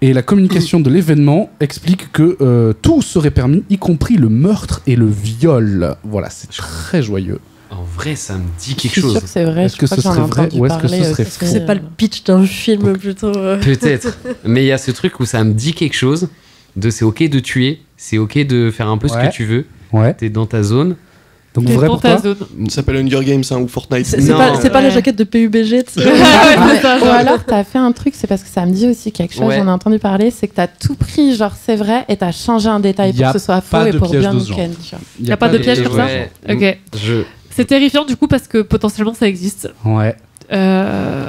Et la communication de l'événement explique que tout serait permis, y compris le meurtre et le viol. Voilà, c'est très joyeux. En vrai, ça me dit quelque Je suis sûre chose. que c'est vrai. Est-ce que je crois ce j'en ai serait vrai entendu ou est-ce que ce parler serait aussi. faux C'est pas le pitch d'un film plutôt. Peut-être. Mais il y a ce truc où ça me dit quelque chose de c'est ok de tuer, c'est ok de faire un peu ce Ouais. que tu veux. Ouais. T'es dans ta zone. Donc T'es vrai dans pour ta toi zone. Ça s'appelle Hunger Games ou Fortnite. C'est Non. pas la Ouais. jaquette de PUBG. tu sais. Ouais, c'est ça, Ou genre. alors t'as fait un truc, c'est parce que ça me dit aussi quelque chose, Ouais. j'en ai entendu parler, c'est que t'as tout pris, genre c'est vrai, et t'as changé un détail Y pour a que ce soit pas faux et de pour piège bien de nous ce genre. ken, tu vois. Il Y a pas de Et piège comme ça ouais, Ok. C'est terrifiant du coup parce que potentiellement ça existe. Ouais.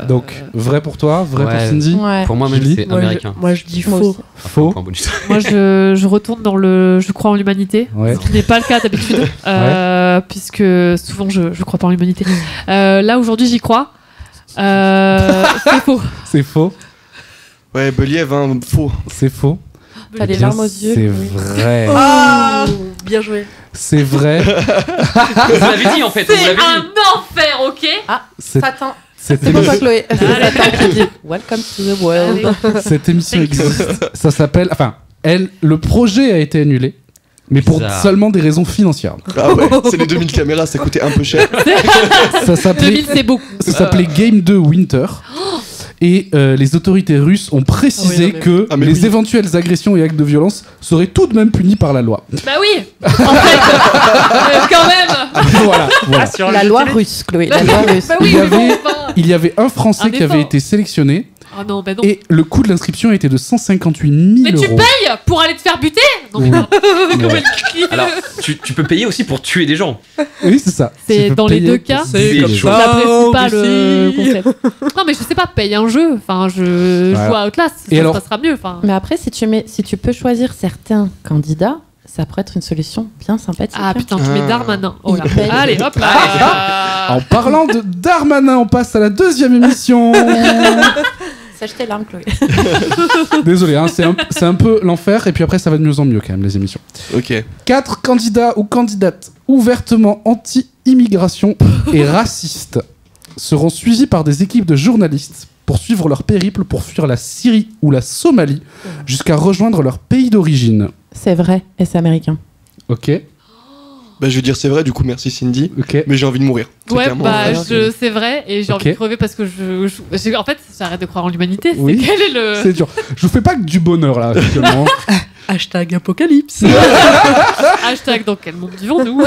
Donc, vrai pour toi, vrai Ouais. pour Cindy, Ouais. Pour moi, même, Julie c'est Moi, américain. moi, je dis Moi faux. aussi. faux. Point bonus. Moi je retourne dans le je crois en l'humanité, Ouais. ce qui n'est pas le cas d'habitude, puisque souvent je crois pas en l'humanité. Là aujourd'hui j'y crois. C'est faux. C'est faux. Ouais, Believ, hein, faux. C'est faux. T'as les Bien, larmes aux yeux. C'est oui. vrai. Ah, bien joué. C'est vrai. Vous l'avez dit en fait, vous C'est l'avez un dit. enfer, ok. C'est- Satan. Cette, C'est pour toi, émission, Chloé. C'est Satan qui dit Welcome to the world. cette émission existe. Ça s'appelle. Enfin, le projet a été annulé, mais pour Bizarre. seulement des raisons financières. Ah ouais, c'est les 2000 caméras, ça coûtait un peu cher. Ça s'appelait 2000 c'est beaucoup. Ça s'appelait Game 2 Winter. Et les autorités russes ont précisé Ah oui, non, mais- que Ah, mais les oui. éventuelles agressions et actes de violence seraient tout de même punis par la loi. Bah oui. En fait, quand même. voilà. voilà. Sur La le loi télé. russe, Chloé. La loi russe. Bah oui, Il y mais bon, avait- enfin. Il y avait un Français Un qui avait effort. été sélectionné Ah non, bah non. et le coût de l'inscription était de 158 000 Mais tu euros. payes pour aller te faire buter. Non, mais Oui. non. Comment Ouais. elle crie. Alors, tu peux payer aussi pour tuer des gens. Oui, c'est ça. C'est Tu peux dans les payer deux pour cas. tuer comme les ça. gens. J'apprécie pas Russie. le concept. Non, mais je sais pas, paye un jeu. Enfin, je Voilà. joue à Outlast, Et ça alors- se passera mieux. Enfin. Mais après, si tu peux choisir certains candidats, ça pourrait être une solution bien sympathique. Ah hein. putain, tu mets Darmanin. Oh là. Il paye. Allez, hop là. En parlant de Darmanin, on passe à la deuxième émission. Sèche tes larmes, Chloé. Désolé, hein, c'est un peu l'enfer et puis après ça va de mieux en mieux quand même les émissions. Ok. 4 candidats ou candidates ouvertement anti-immigration et racistes seront suivis par des équipes de journalistes pour suivre leur périple pour fuir la Syrie ou la Somalie jusqu'à rejoindre leur pays d'origine. C'est vrai, et c'est américain. Ok, Bah, je vais dire c'est vrai, du coup, merci Cindy. ok. Mais j'ai envie de mourir. C'est Ouais, clairement bah, vrai. c'est vrai, et j'ai Ok. envie de crever parce que en fait, j'arrête de croire en l'humanité. C'est Oui. quel est le. C'est dur. Je vous fais pas que du bonheur là actuellement. Hashtag apocalypse. Hashtag dans quel monde vivons-nous?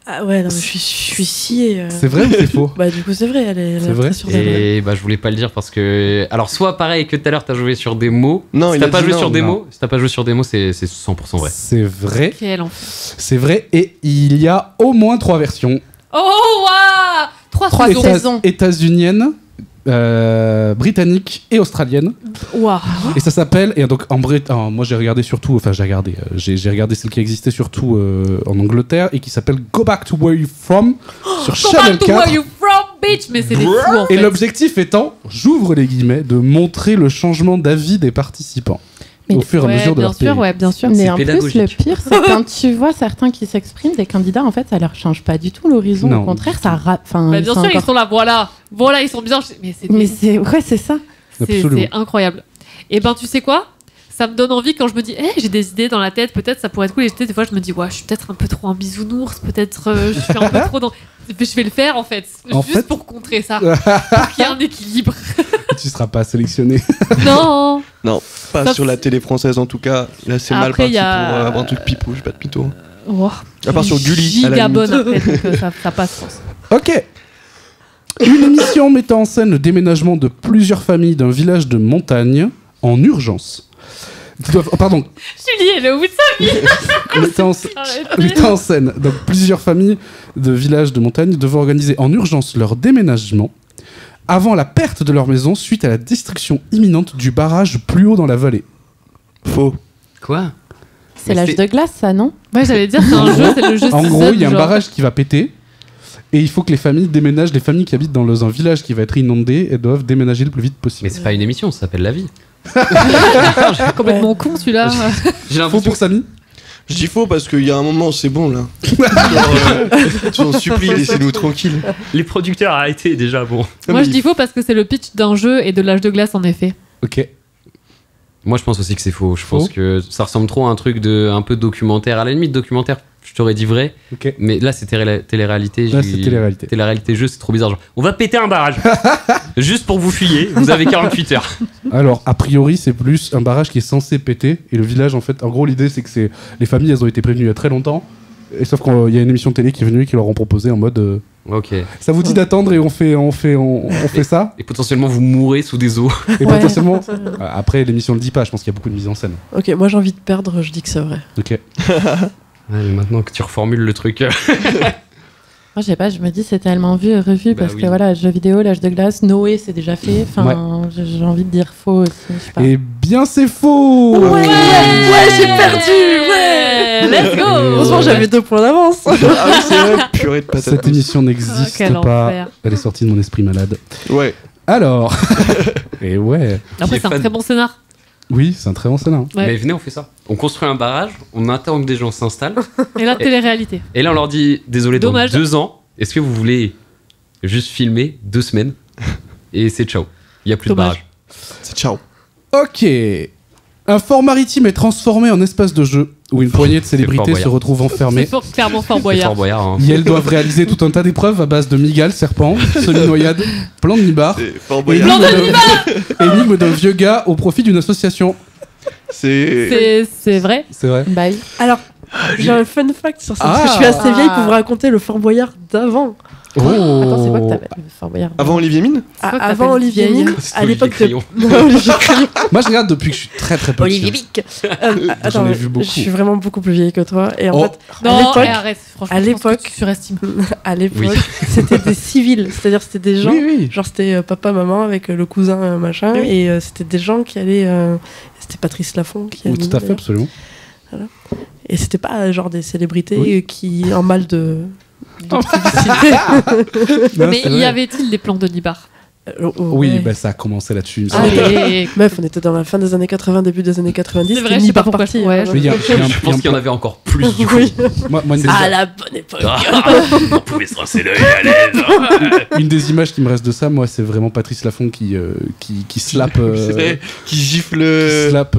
Ah ouais, non, mais je suis sciée. C'est vrai ou c'est faux? Bah, du coup, c'est vrai. Elle est C'est vrai très surveillée. Et bah, je voulais pas le dire parce que. Alors, soit pareil que tout à l'heure, t'as joué sur des mots. Non, Si il t'as a pas dit joué non, sur des non. mots, si t'as pas joué sur des mots, c'est 100% vrai. C'est vrai. Quel enfer. C'est vrai et il y a au moins 3 versions. Oh, waouh! 3 Trois saisons. saisons. États-uniennes, britanniques et australiennes. Waouh. Et ça s'appelle, et donc moi j'ai regardé surtout, enfin j'ai regardé celle qui existait surtout en Angleterre et qui s'appelle Go Back to Where You're From sur Go Channel back to where 4. you from, bitch! Mais c'est des fous en fait. Et l'objectif étant, j'ouvre les guillemets, de montrer le changement d'avis des participants Mais- au fur et à Ouais, mesure de bien leur sûr, pays. ouais, bien sûr. Mais C'est en plus, pédagogique. le pire, c'est quand tu vois certains qui s'expriment, des candidats, en fait, ça leur change pas du tout l'horizon. Non. Au contraire, ça enfin, Bah, ils bien sont sûr, ils encore- sont là, voilà, ils sont bien. Mais c'est Mais c'est ça. Absolument. c'est incroyable. Et ben, tu sais quoi? Ça me donne envie quand je me dis, j'ai des idées dans la tête, peut-être ça pourrait être cool. Et des fois, je me dis, ouais, je suis peut-être un peu trop un bisounours, peut-être je suis un peu trop dans. Je vais le faire en fait, En juste fait- pour contrer ça, pour qu'il y ait un équilibre. Tu seras pas sélectionné. Non. Non, pas Sauf sur la si- télé française en tout cas. Là, c'est mal Après, parti y a- pour avoir un truc pipou, j'ai pas de mytho. Wow. À part sur Gulli, à la Giga limite. bonne après, donc ça passe, je pense. Ok. Une émission mettant en scène le déménagement de plusieurs familles d'un village de montagne en urgence. Pardon, Julie, elle est au bout de sa vie. mettant en scène donc plusieurs familles de villages de montagne devant organiser en urgence leur déménagement avant la perte de leur maison suite à la destruction imminente du barrage plus haut dans la vallée. Faux. Quoi? C'est l'âge de glace, ça, non? Ouais, j'allais dire, c'est un jeu, c'est le jeu En Season, gros, il y a un genre. barrage qui va péter et il faut que les familles déménagent. Les familles qui habitent dans un village qui va être inondé, elles doivent déménager le plus vite possible. Mais c'est pas une émission, ça s'appelle La Vie. Complètement con celui-là. J'ai Faux l'impression pour Samy. Je dis faux parce qu'il y a un moment, c'est bon là. Je vous en supplie, laissez-nous tranquilles. les producteurs arrêtez déjà, bon. Moi je dis faux parce que c'est le pitch d'un jeu et de l'âge de glace en effet. Ok. Moi, je pense aussi que c'est faux. Je Faux. pense que ça ressemble trop à un truc de un peu documentaire. À la limite, documentaire, je t'aurais dit vrai. Ok. Mais là, c'est télé-réalité. Là, c'est télé-réalité. Télé-réalité jeu, c'est trop bizarre. Genre, on va péter un barrage. Juste pour vous fuyer. Vous avez 48 heures. Alors, a priori, c'est plus un barrage qui est censé péter et le village, en fait, en gros, l'idée, c'est que les familles, elles ont été prévenues il y a très longtemps. Et sauf qu'il y a une émission de télé qui est venue et qui leur ont proposé en mode. Ok. Ça vous dit d'attendre et on fait ça. Et potentiellement, vous mourrez sous des eaux. Et Ouais. potentiellement. Après, l'émission le dit pas. Je pense qu'il y a beaucoup de mise en scène. Ok, moi j'ai envie de perdre, je dis que c'est vrai. Ok. Ouais, mais maintenant que tu reformules le truc. Moi, je sais pas, je me dis c'est tellement vu et revu Bah parce oui. que voilà, jeux vidéo, l'âge de glace, Noé, c'est déjà fait. Enfin, j'ai envie de dire faux aussi. Je sais pas. Et bien, c'est faux. Ouais, j'ai perdu. Ouais. Let's go. Heureusement, j'avais 2 points d'avance. Ah oui, c'est vrai, purée de patates. Cette émission Ah, n'existe quel pas. enfer. Elle est sortie de mon esprit malade. Ouais. Alors. Et ouais. Après c'est un fan. très bon scénar. Oui, c'est un très bon scénario. Ouais. Mais venez, on fait ça. On construit un barrage, on attend que des gens s'installent. Et là télé-réalité. Et là, on leur dit désolé, dans Dommage. 2 ans, est-ce que vous voulez juste filmer 2 semaines et c'est ciao. Il n'y a plus Dommage. de barrage. C'est ciao. Ok. Un fort maritime est transformé en espace de jeu où une poignée de Fort célébrités Boyard. se retrouvent enfermées. Clairement Fort C'est Boyard. Fort Boyard. Hein. Et elles doivent réaliser tout un tas d'épreuves à base de migales, serpents, semi-noyades, plans de nibar C'est Fort et Boyard. énigmes d'un vieux gars au profit d'une association. C'est vrai. C'est vrai. Bah oui. Alors, j'ai un fun fact sur ça, parce que Ah. je suis assez vieille pour vous raconter le Fort Boyard d'avant. Attends, c'est quoi que t'appelles le Fort Boyard? Avant Olivier Mine Ah, quoi que avant t'appelles Olivier vieille Mine, C'était à l'époque de. Olivier Non, Olivier Crayon. Moi, je regarde depuis que je suis très très petit. Olivier Bic. Attends, ai vu beaucoup. je suis vraiment beaucoup plus vieille que toi. Et en Oh. fait, Non, l'époque- arrête. Franchement, à je pense que l'époque- tu surestimes. à l'époque, Oui. c'était des civils, c'est-à-dire c'était des gens. Oui, oui. Genre c'était papa, maman avec le cousin machin, Oui. et c'était des gens qui allaient. C'était Patrice Laffont qui Oui, allait. tout à fait, absolument. Et c'était pas genre des célébrités Oui. qui en mal de Non, Mais c'est y vrai. avait-il des plans de Nibar? Oui, bah, ça a commencé là-dessus. Ah, Allez. Meuf, on était dans la fin des années 80, début des années 90. C'est vrai, c'était je sais pas Nibar pourquoi. parti. Ouais, hein. Mais il y a- il y a un- Je pense qu'il y en avait encore plus du coup. Oui. Moi, une des, À la bonne époque. On pouvait se rincer l'œil à l'aise. une des images qui me reste de ça, moi, c'est vraiment Patrice Laffont qui slappe. C'est vrai, qui gifle. Qui slappe.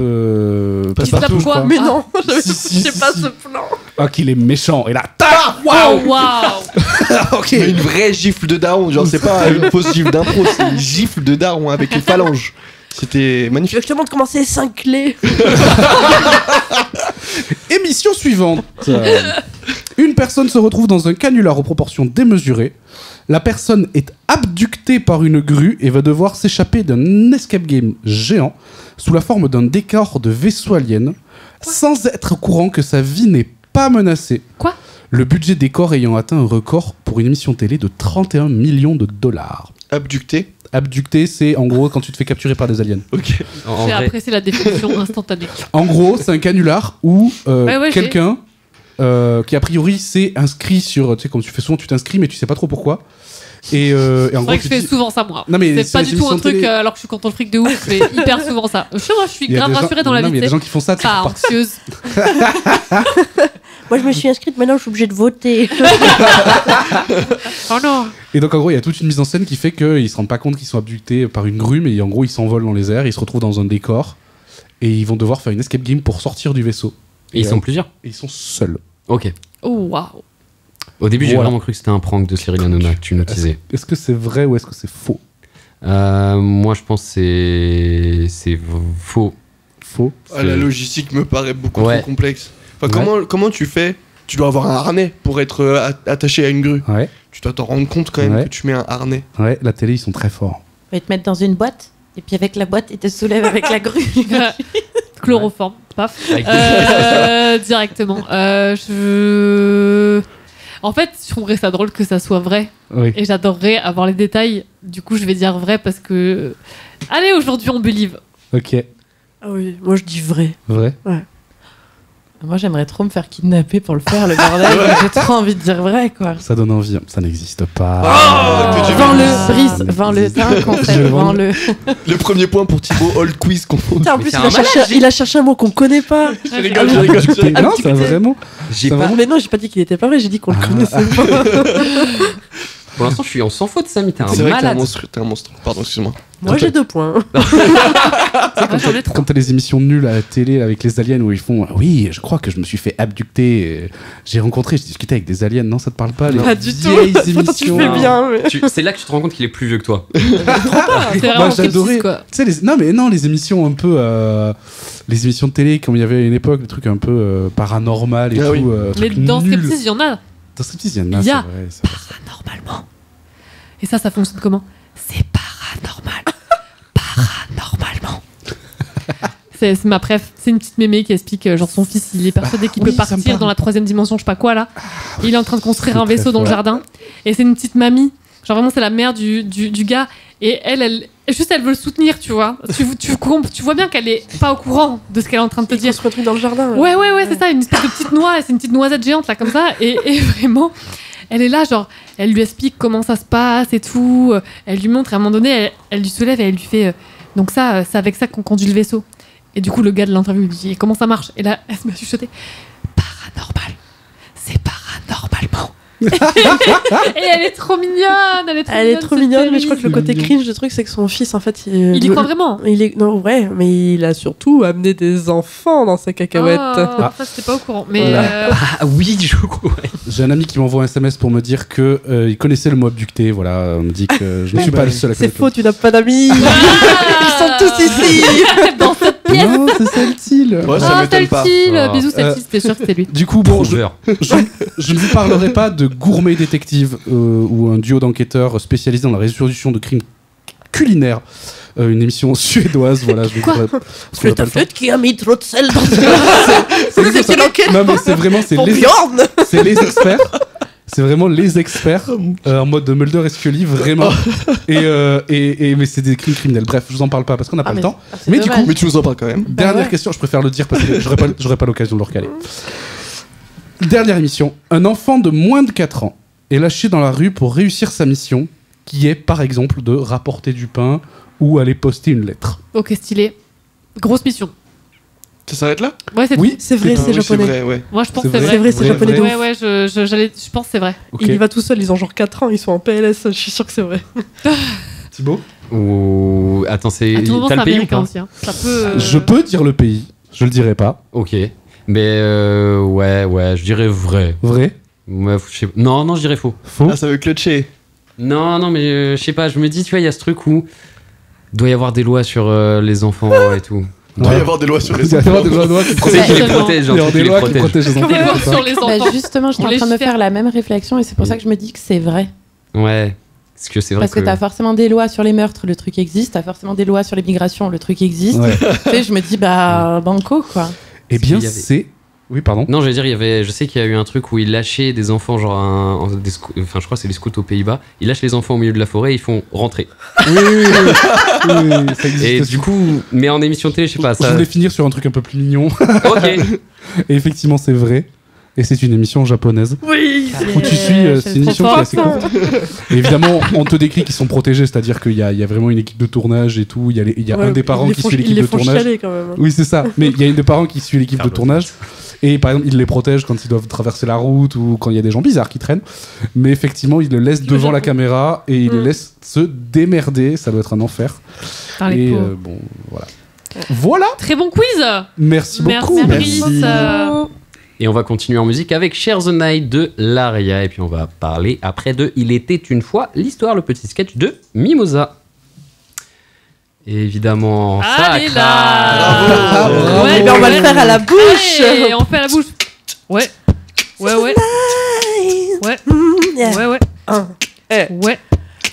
Passepartout, slappe je quoi crois. Mais non, Si, j'ai si, pas si. ce plan. Ah, qu'il est méchant. Et là, tac. Oh, waouh! Ok. Mais une vraie gifle de daron, genre c'est pas une fausse gifle d'impro, c'est une gifle de daron avec une phalange. C'était Tu magnifique. veux que je te montre comment c'est 5 clés? Émission suivante. Une personne se retrouve dans un canular aux proportions démesurées. La personne est abductée par une grue et va devoir s'échapper d'un escape game géant sous la forme d'un décor de vaisseau alien, sans être au courant que sa vie n'est pas menacée. Quoi? Le budget décor ayant atteint un record pour une émission télé de 31 millions de dollars. Abducté. Abducté, c'est en gros quand tu te fais capturer par des aliens. Ok. En J'ai vrai, apprécié la définition instantanée. En gros, c'est un canular où Ouais, quelqu'un qui a priori s'est inscrit sur, tu sais, comme tu fais souvent, tu t'inscris mais tu sais pas trop pourquoi. Et en C'est gros, vrai que tu je fais dis- souvent ça, moi. Non, mais C'est c'est pas les du tout un émissions truc, télé. alors que je suis contre le fric de ouf, je fais hyper souvent ça. Je suis il y a grave des gens- rassurée dans la non, mais vie. il y a des tu gens qui font ça, sais. tu sais, Pas pour partir. anxieuse. Moi, je me suis inscrite, maintenant je suis obligée de voter. Oh non. Et donc en gros, il y a toute une mise en scène qui fait qu'ils se rendent pas compte qu'ils sont abductés par une grue, mais en gros, ils s'envolent dans les airs, ils se retrouvent dans un décor et ils vont devoir faire une escape game pour sortir du vaisseau. et ils sont plusieurs. Et ils sont seuls. Ok. Oh, waouh. Au début, j'ai Voilà. vraiment cru que c'était un prank de Cyril Hanouna que tu nous disais. Est-ce que c'est vrai ou est-ce que c'est faux? Moi, je pense que c'est faux. Faux. Ah, la logistique me paraît beaucoup Ouais. trop complexe. Enfin, Ouais. comment tu fais? Tu dois avoir un harnais pour être attaché à une grue. Ouais, Tu dois t'en rendre compte quand même Ouais. que tu mets un harnais. ouais, la télé, ils sont très forts. On va te mettre dans une boîte, et puis avec la boîte, il te soulève avec la grue. Chloroforme, paf. Avec Directement. En fait, je trouverais ça drôle que ça soit vrai. Oui. Et j'adorerais avoir les détails Du coup, je vais dire vrai parce que. Allez, aujourd'hui, on believe. Ok. Ah oui, moi je dis vrai. Vrai. Ouais. Moi, j'aimerais trop me faire kidnapper pour le faire, le bordel. J'ai trop envie de dire vrai, quoi. Ça donne envie. Ça n'existe pas. Oh, que tu Vends-le, Brice, vends-le. T'as un concept, vends-le. Le premier point pour Thibaut, Old Quiz confondu. Putain, en plus, il a cherché un mot qu'on connaît pas. Je rigole, je rigole. Non, ça vraiment. J'ai Ça pas... Mais non, j'ai pas dit qu'il était pas vrai, j'ai dit qu'on le connaissait pas. Pour l'instant, je suis en sans faute, Samy. T'es un C'est vrai que malade. t'es un monstre. Pardon, excuse-moi. Moi j'ai 2 points. Quand t'as les émissions nulles à la télé avec les aliens où ils font oui, je crois que je me suis fait abducter. J'ai discuté avec des aliens. Non, ça te parle pas. Les Pas du tout. vieilles Tu émissions. fais bien. Mais... C'est là que tu te rends compte qu'il est plus vieux que toi. C'est vraiment Moi, j'adorais. sexiste, quoi. Tu sais, les émissions un peu. Les émissions de télé, comme il y avait à une époque, des trucs un peu paranormal et Ah tout. oui. Mais trucs dans nuls. Striptease, il y en a. Dans Striptease, il y en a. Il y a. C'est vrai, ça. Paranormalement. Et ça fonctionne comment? C'est paranormal. Paranormalement. C'est ma préf. C'est une petite mémé qui explique genre son fils, il est persuadé qu'il oui, peut ça me partir parle. dans la 3e dimension, je sais pas quoi là. Il est en train de construire C'est un vaisseau très dans le fort. jardin. Et c'est une petite mamie. Genre vraiment, c'est la mère du gars. Et elle veut le soutenir, tu vois. Tu vois bien qu'elle est pas au courant de ce qu'elle est en train de te dire. Il construit un truc dans le jardin. Ouais, c'est ça, une espèce de petite noix, c'est une petite noisette géante là comme ça, et vraiment, elle est là, genre, elle lui explique comment ça se passe et tout, elle lui montre, et à un moment donné, elle lui soulève et elle lui fait, donc ça, c'est avec ça qu'on conduit le vaisseau. Et du coup, le gars de l'interview lui dit, comment ça marche? Et là, elle se met à chuchoter, paranormal, c'est paranormalement. Et elle est trop mignonne, Elle est trop mignonne, mais je crois que le C'est côté mignon. cringe du truc, c'est que son fils, en fait, Il y croit vraiment. Non, ouais, mais il a surtout amené des enfants dans sa cacahuète. Ah, ça, c'était pas au courant. Mais Voilà. Ah oui, je crois. Ouais. J'ai un ami qui m'envoie un SMS pour me dire que il connaissait le mot abducté. Voilà, on me dit que je ne suis pas le seul à C'est connaître. faux, tu n'as pas d'amis. Ils sont tous ici. dans cette pièce. Non, c'est Saltil. Ouais, ça m'étonne pas. Saltil, bisous Saltil, c'était sûr que c'était lui. Du coup, bon, Prouveur. je ne vous parlerai pas de Gourmet Détective ou un duo d'enquêteurs spécialisés dans la résolution de crimes culinaires. Une émission suédoise, voilà. Je vous Quoi dirai- parce qu'on a pas le temps. qui a mis trop de sel dans C'est ça. Non, mais c'est vraiment pour les Bjorn. c'est les experts. C'est vraiment les experts en mode Mulder et Scully, vraiment. Mais c'est des crimes criminels. Bref, je vous en parle pas parce qu'on n'a pas le temps. Mais du coup, Mais tu nous en parles quand même. dernière question, je préfère le dire parce que j'aurais pas l'occasion de le recaler. Dernière émission. Un enfant de moins de 4 ans est lâché dans la rue pour réussir sa mission, qui est par exemple de rapporter du pain ou aller poster une lettre. Ok, stylé. Grosse mission. Ça s'arrête là? Ouais, c'est Oui, C'est vrai, Ah c'est oui, japonais. vrai, ouais. Moi, je pense C'est que c'est vrai. vrai. C'est vrai, c'est japonais de Ouais, ouf. ouais, je pense que c'est vrai. Ok. Il y va tout seul, ils ont genre 4 ans, ils sont en PLS, je suis sûr que c'est vrai. Thibaut, Ou... Attends, c'est... À tout moment, T'as c'est le pays ou américain pas? aussi. Hein. Ça peut. je peux dire le pays, je le dirai pas. Ok. Mais ouais, je dirais vrai. Vrai, Ouais, je sais... Non, je dirais faux. faux. Ah, ça veut clutcher. Non, mais je sais pas, je me dis, tu vois, il y a ce truc où doit y avoir des lois sur les enfants et tout. Il doit y avoir des lois sur les Il doit y avoir enfants. des lois qui Tu sais protègent. qui les Exactement. protège, Il genre, y a qui des les lois qui protège. protègent les enfants. Des lois c'est ça. sur les enfants. Bah justement, je suis On en train de me légifère. faire la même réflexion et c'est pour ça que je me dis que c'est vrai. Ouais, parce que c'est vrai Parce que t'as forcément des lois sur les meurtres, le truc existe. T'as forcément des lois sur les migrations, le truc existe. Ouais. Tu sais, je me dis, bah, banco, quoi. Eh bien, qu'il y avait- c'est. Oui, pardon. Non, je veux dire, je sais qu'il y a eu un truc où ils lâchaient des enfants, genre, enfin, je crois que c'est les scouts aux Pays-Bas. Ils lâchent les enfants au milieu de la forêt et ils font rentrer. Oui, ça existe. Et aussi. du coup, mais en émission de télé, je sais pas, Je ça. voulais finir sur un truc un peu plus mignon. Ok. Et effectivement, c'est vrai. Et c'est une émission japonaise. Oui, Où tu suis, c'est une émission qui est assez courte. Et évidemment, on te décrit qu'ils sont protégés, c'est-à-dire qu'il y a vraiment une équipe de tournage et tout. Il y a un des parents qui suit l'équipe de tournage. Chialer, quand même. Oui, c'est ça. Mais il y a une des parents qui suit l'équipe de tournage. Et par exemple, il les protège quand ils doivent traverser la route ou quand il y a des gens bizarres qui traînent. Mais effectivement, il le laisse devant la caméra et il les laisse se démerder. Ça doit être un enfer. Putain, les Et pauvres. bon, voilà. Voilà. Très bon quiz. Merci beaucoup. Merci. Et on va continuer en musique avec Share the Night de Laria. Et puis on va parler après de Il était une fois l'histoire, le petit sketch de Mimosa. Et évidemment, ça Allez craque. là. Bravo. Ouais, Eh ben, on va le faire à la bouche. Allez, on fait à la bouche. Ouais. Ouais. Ouais. Ouais. Un. Eh. Ouais.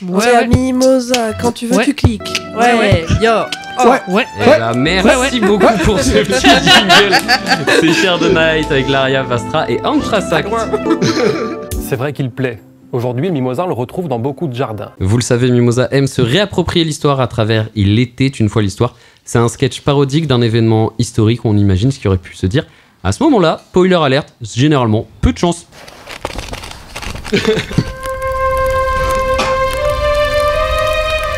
Ouais, à Mimosa, quand tu veux, Ouais. tu cliques. Ouais. Yo. Ouais. Et là, merci beaucoup pour ce petit jingle. C'est Share the Night avec Laria Vastra et Antrasac. C'est vrai qu'il plaît. Aujourd'hui, le mimosa, on le retrouve dans beaucoup de jardins. Vous le savez, Mimosa aime se réapproprier l'histoire à travers Il était une fois l'histoire. C'est un sketch parodique d'un événement historique où on imagine ce qui aurait pu se dire. À ce moment-là, spoiler alerte, généralement, peu de chance.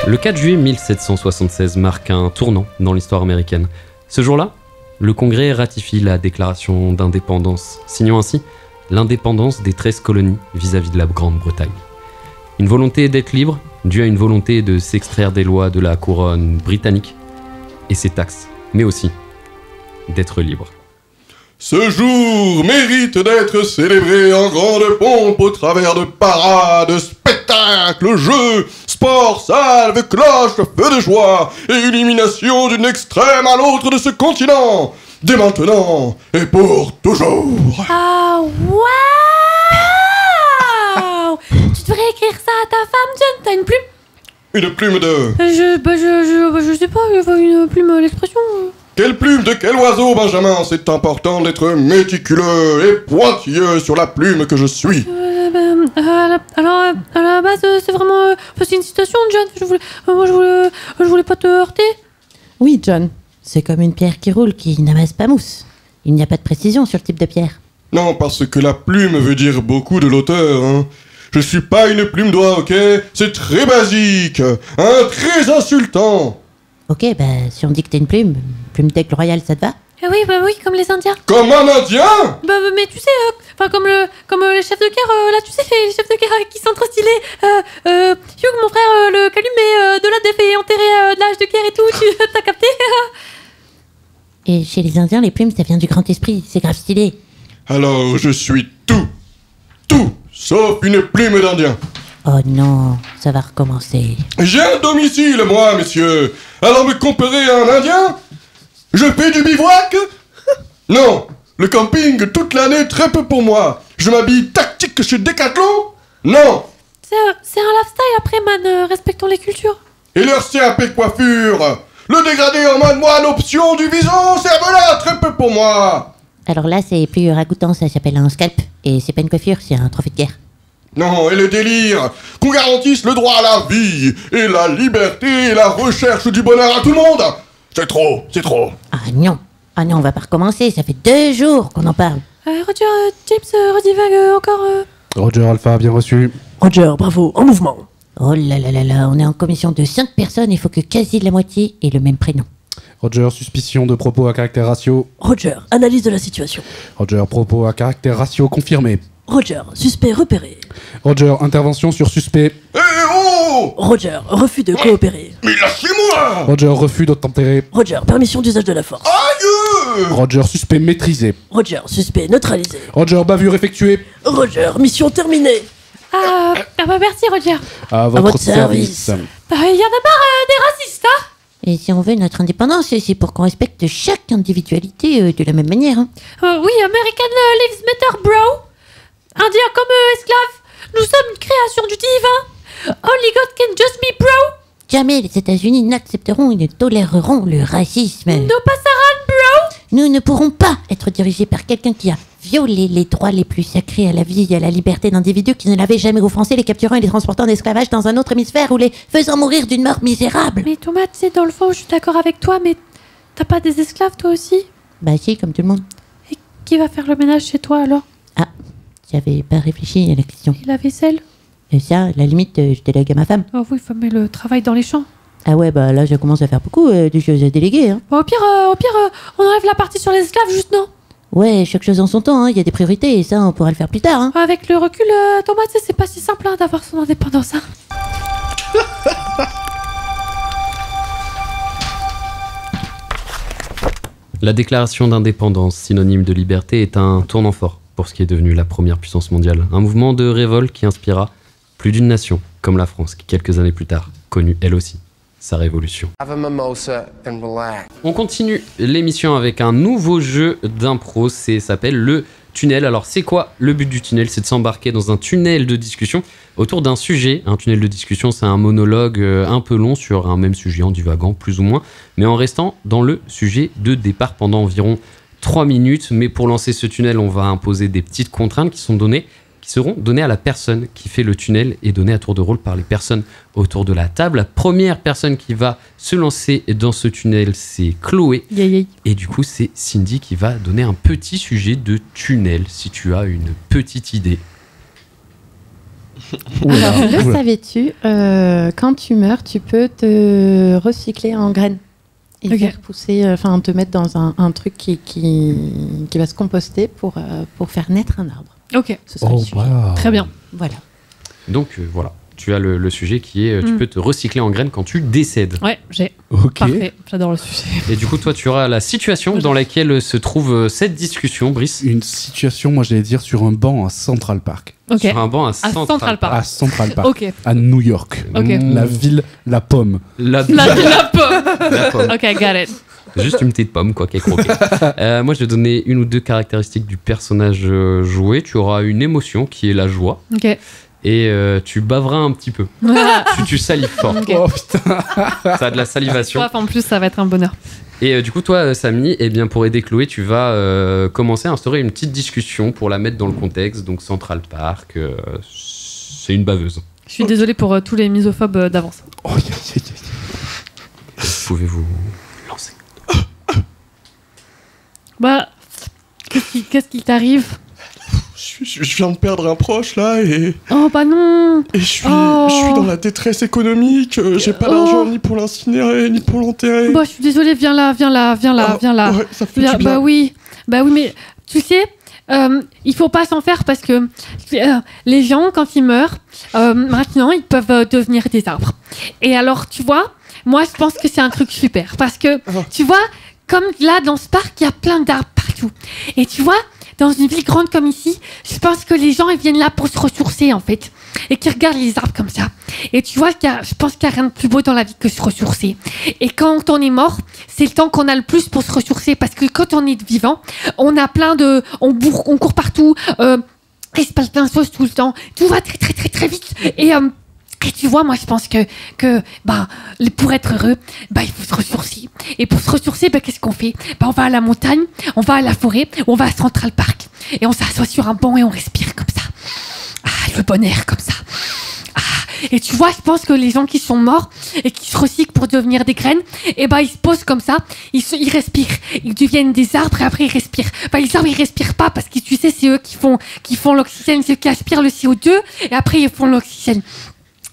Le 4 juillet 1776 marque un tournant dans l'histoire américaine. Ce jour-là, le Congrès ratifie la déclaration d'indépendance, signant ainsi l'indépendance des 13 colonies vis-à-vis de la Grande-Bretagne. Une volonté d'être libre, due à une volonté de s'extraire des lois de la couronne britannique et ses taxes, mais aussi d'être libre. Ce jour mérite d'être célébré en grande pompe au travers de parades, spectacles, jeux, sports, salves, cloches, feux de joie et illumination d'une extrême à l'autre de ce continent, dès maintenant et pour toujours. Ah, waouh! Tu devrais écrire ça à ta femme, John, t'as une plume? Une plume de... Je sais pas, une plume l'expression. Quelle plume de quel oiseau, Benjamin? C'est important d'être méticuleux et pointilleux sur la plume que je suis. Alors, à la base, c'est vraiment... c'est une citation, John. Je voulais pas te heurter. Oui, John. C'est comme une pierre qui roule, qui n'amasse pas mousse. Il n'y a pas de précision sur le type de pierre. Non, parce que la plume veut dire beaucoup de l'auteur, hein. Je suis pas une plume d'oie, ok? C'est très basique, hein, très insultant. Ok, bah, si on dit que t'es une plume d'aigle royale, ça te va? Oui, comme les Indiens. Comme un Indien? Mais tu sais, comme les chefs de guerre, là, tu sais, les chefs de guerre qui sont trop stylés. Hugh, mon frère, le calumet de la def est enterré de l'âge de guerre et tout, t'as capté? Et chez les Indiens, les plumes, ça vient du grand esprit, c'est grave stylé. Alors, je suis tout, sauf une plume d'Indien. Oh non, ça va recommencer. J'ai un domicile, moi, messieurs. Alors me comparer à un Indien? Je fais du bivouac? Non. Le camping, toute l'année, très peu pour moi. Je m'habille tactique chez Decathlon? Non. C'est un lifestyle après, man. Respectons les cultures. Et leur CAP coiffure? Le dégradé en mode moine option du vison, cervelas, très peu pour moi. Alors là, c'est plus ragoûtant, ça s'appelle un scalp. Et c'est pas une coiffure, c'est un trophée de guerre. Non, et le délire qu'on garantisse le droit à la vie, et la liberté, et la recherche du bonheur à tout le monde. C'est trop. Ah non, on va pas recommencer, ça fait 2 jours qu'on en parle. Roger, James, redivague encore. Roger Alpha, bien reçu. Roger, bravo, en mouvement. Oh là là là là, on est en commission de 5 personnes, il faut que quasi la moitié ait le même prénom. Roger, suspicion de propos à caractère ratio. Roger, analyse de la situation. Roger, propos à caractère ratio confirmé. Roger, suspect repéré. Roger, intervention sur suspect. Roger, refus de coopérer. Mais lâchez-moi! Roger, refus d'obtempérer. Roger, permission d'usage de la force. Aïe! Roger, suspect maîtrisé. Roger, suspect neutralisé. Roger, bavure effectuée. Roger, mission terminée. Merci, Roger. À votre service. Il y en a marre des racistes, hein? Et si on veut notre indépendance, c'est pour qu'on respecte chaque individualité de la même manière. Hein. Oui, American Lives Matter, bro. Indien comme esclave, nous sommes une création du divin. Only God can judge me, bro. Jamais les États-Unis n'accepteront et ne toléreront le racisme. No passaran, bro. Nous ne pourrons pas être dirigés par quelqu'un qui a violé les droits les plus sacrés à la vie et à la liberté d'individus qui ne l'avaient jamais offensé, les capturant et les transportant en esclavage dans un autre hémisphère ou les faisant mourir d'une mort misérable. Mais Thomas, tu sais, dans le fond, je suis d'accord avec toi, mais t'as pas des esclaves, toi aussi? Bah si, comme tout le monde. Et qui va faire le ménage chez toi, alors? Ah, j'avais pas réfléchi à la question. Et la vaisselle? Et ça, à la limite, je délègue à ma femme. Oh oui, mais le travail dans les champs. Ah ouais, bah là, je commence à faire beaucoup de choses à déléguer. Hein. Bon, au pire, on enlève la partie sur les esclaves, juste non? Ouais, chaque chose en son temps, il y a des priorités et ça, on pourra le faire plus tard. Hein. Avec le recul, Thomas, tu sais, c'est pas si simple d'avoir son indépendance. Hein. La déclaration d'indépendance, synonyme de liberté, est un tournant fort pour ce qui est devenu la première puissance mondiale. Un mouvement de révolte qui inspira plus d'une nation, comme la France, qui quelques années plus tard connut elle aussi sa révolution. On continue l'émission avec un nouveau jeu d'impro, s'appelle le tunnel. Alors c'est quoi le but du tunnel? C'est de s'embarquer dans un tunnel de discussion autour d'un sujet. Un tunnel de discussion, c'est un monologue un peu long sur un même sujet en divagant plus ou moins, mais en restant dans le sujet de départ pendant environ 3 minutes. Mais pour lancer ce tunnel, on va imposer des petites contraintes qui sont données qui seront données à la personne qui fait le tunnel et données à tour de rôle par les personnes autour de la table. La première personne qui va se lancer dans ce tunnel, c'est Chloé. Et du coup, c'est Cindy qui va donner un petit sujet de tunnel, si tu as une petite idée. Alors, le savais-tu, quand tu meurs, tu peux te recycler en graines et faire pousser, enfin te mettre dans un truc qui va se composter pour faire naître un arbre. Ok. Ce sera le sujet. Très bien. Voilà. Donc voilà, tu as le sujet qui est tu peux te recycler en graines quand tu décèdes. Ouais, j'ai. Ok. Parfait, j'adore le sujet. Et du coup, toi, tu auras la situation dans laquelle se trouve cette discussion, Brice. Une situation, moi j'allais dire, sur un banc à Central Park. Ok. Sur un banc à Central Park. À Central Park. Ok. À New York. Ok. La ville, la pomme. La pomme. La pomme. Ok, got it. Juste une petite pomme, quoi, qui est croquée. Moi, je vais donner une ou deux caractéristiques du personnage joué. Tu auras une émotion qui est la joie. Ok. Et tu baveras un petit peu. tu salives fort. Ok. Oh putain. Ça a de la salivation. Soif, en plus, ça va être un bonheur. Et du coup, toi, Samy, eh bien, pour aider Chloé, tu vas commencer à instaurer une petite discussion pour la mettre dans le contexte. Donc, Central Park, c'est une baveuse. Je suis désolée pour tous les misophobes d'avance. Oh, Pouvez-vous lancer? Bah, qu'est-ce qui t'arrive? Je viens de perdre un proche là et. Oh bah non. Et je suis dans la détresse économique. J'ai pas d'argent ni pour l'incinérer ni pour l'enterrer. Bah je suis désolée, viens là. Ouais, ça fait du bien. Bah oui, mais tu sais, il faut pas s'en faire parce que les gens quand ils meurent, maintenant ils peuvent devenir des arbres. Et alors tu vois, moi je pense que c'est un truc super parce que tu vois, comme là dans ce parc, il y a plein d'arbres partout. Et tu vois, dans une ville grande comme ici, je pense que les gens ils viennent là pour se ressourcer en fait. Et qui regardent les arbres comme ça. Et tu vois, je pense qu'il n'y a rien de plus beau dans la vie que se ressourcer. Et quand on est mort, c'est le temps qu'on a le plus pour se ressourcer. Parce que quand on est vivant, on a plein de... On court partout. Il se passe plein de choses tout le temps. Tout va très très très très vite. Et tu vois, moi je pense que pour être heureux, il faut se ressourcer. Et pour se ressourcer, qu'est-ce qu'on fait? On va à la montagne, on va à la forêt, on va à Central Park. Et on s'assoit sur un banc et on respire comme ça. Le bon air comme ça. Et tu vois, je pense que les gens qui sont morts et qui se recyclent pour devenir des graines, ils se posent comme ça, ils respirent, ils deviennent des arbres et après ils respirent. Les arbres ils respirent pas parce que tu sais, c'est eux qui font l'oxygène, c'est eux qui aspirent le CO2 et après ils font l'oxygène.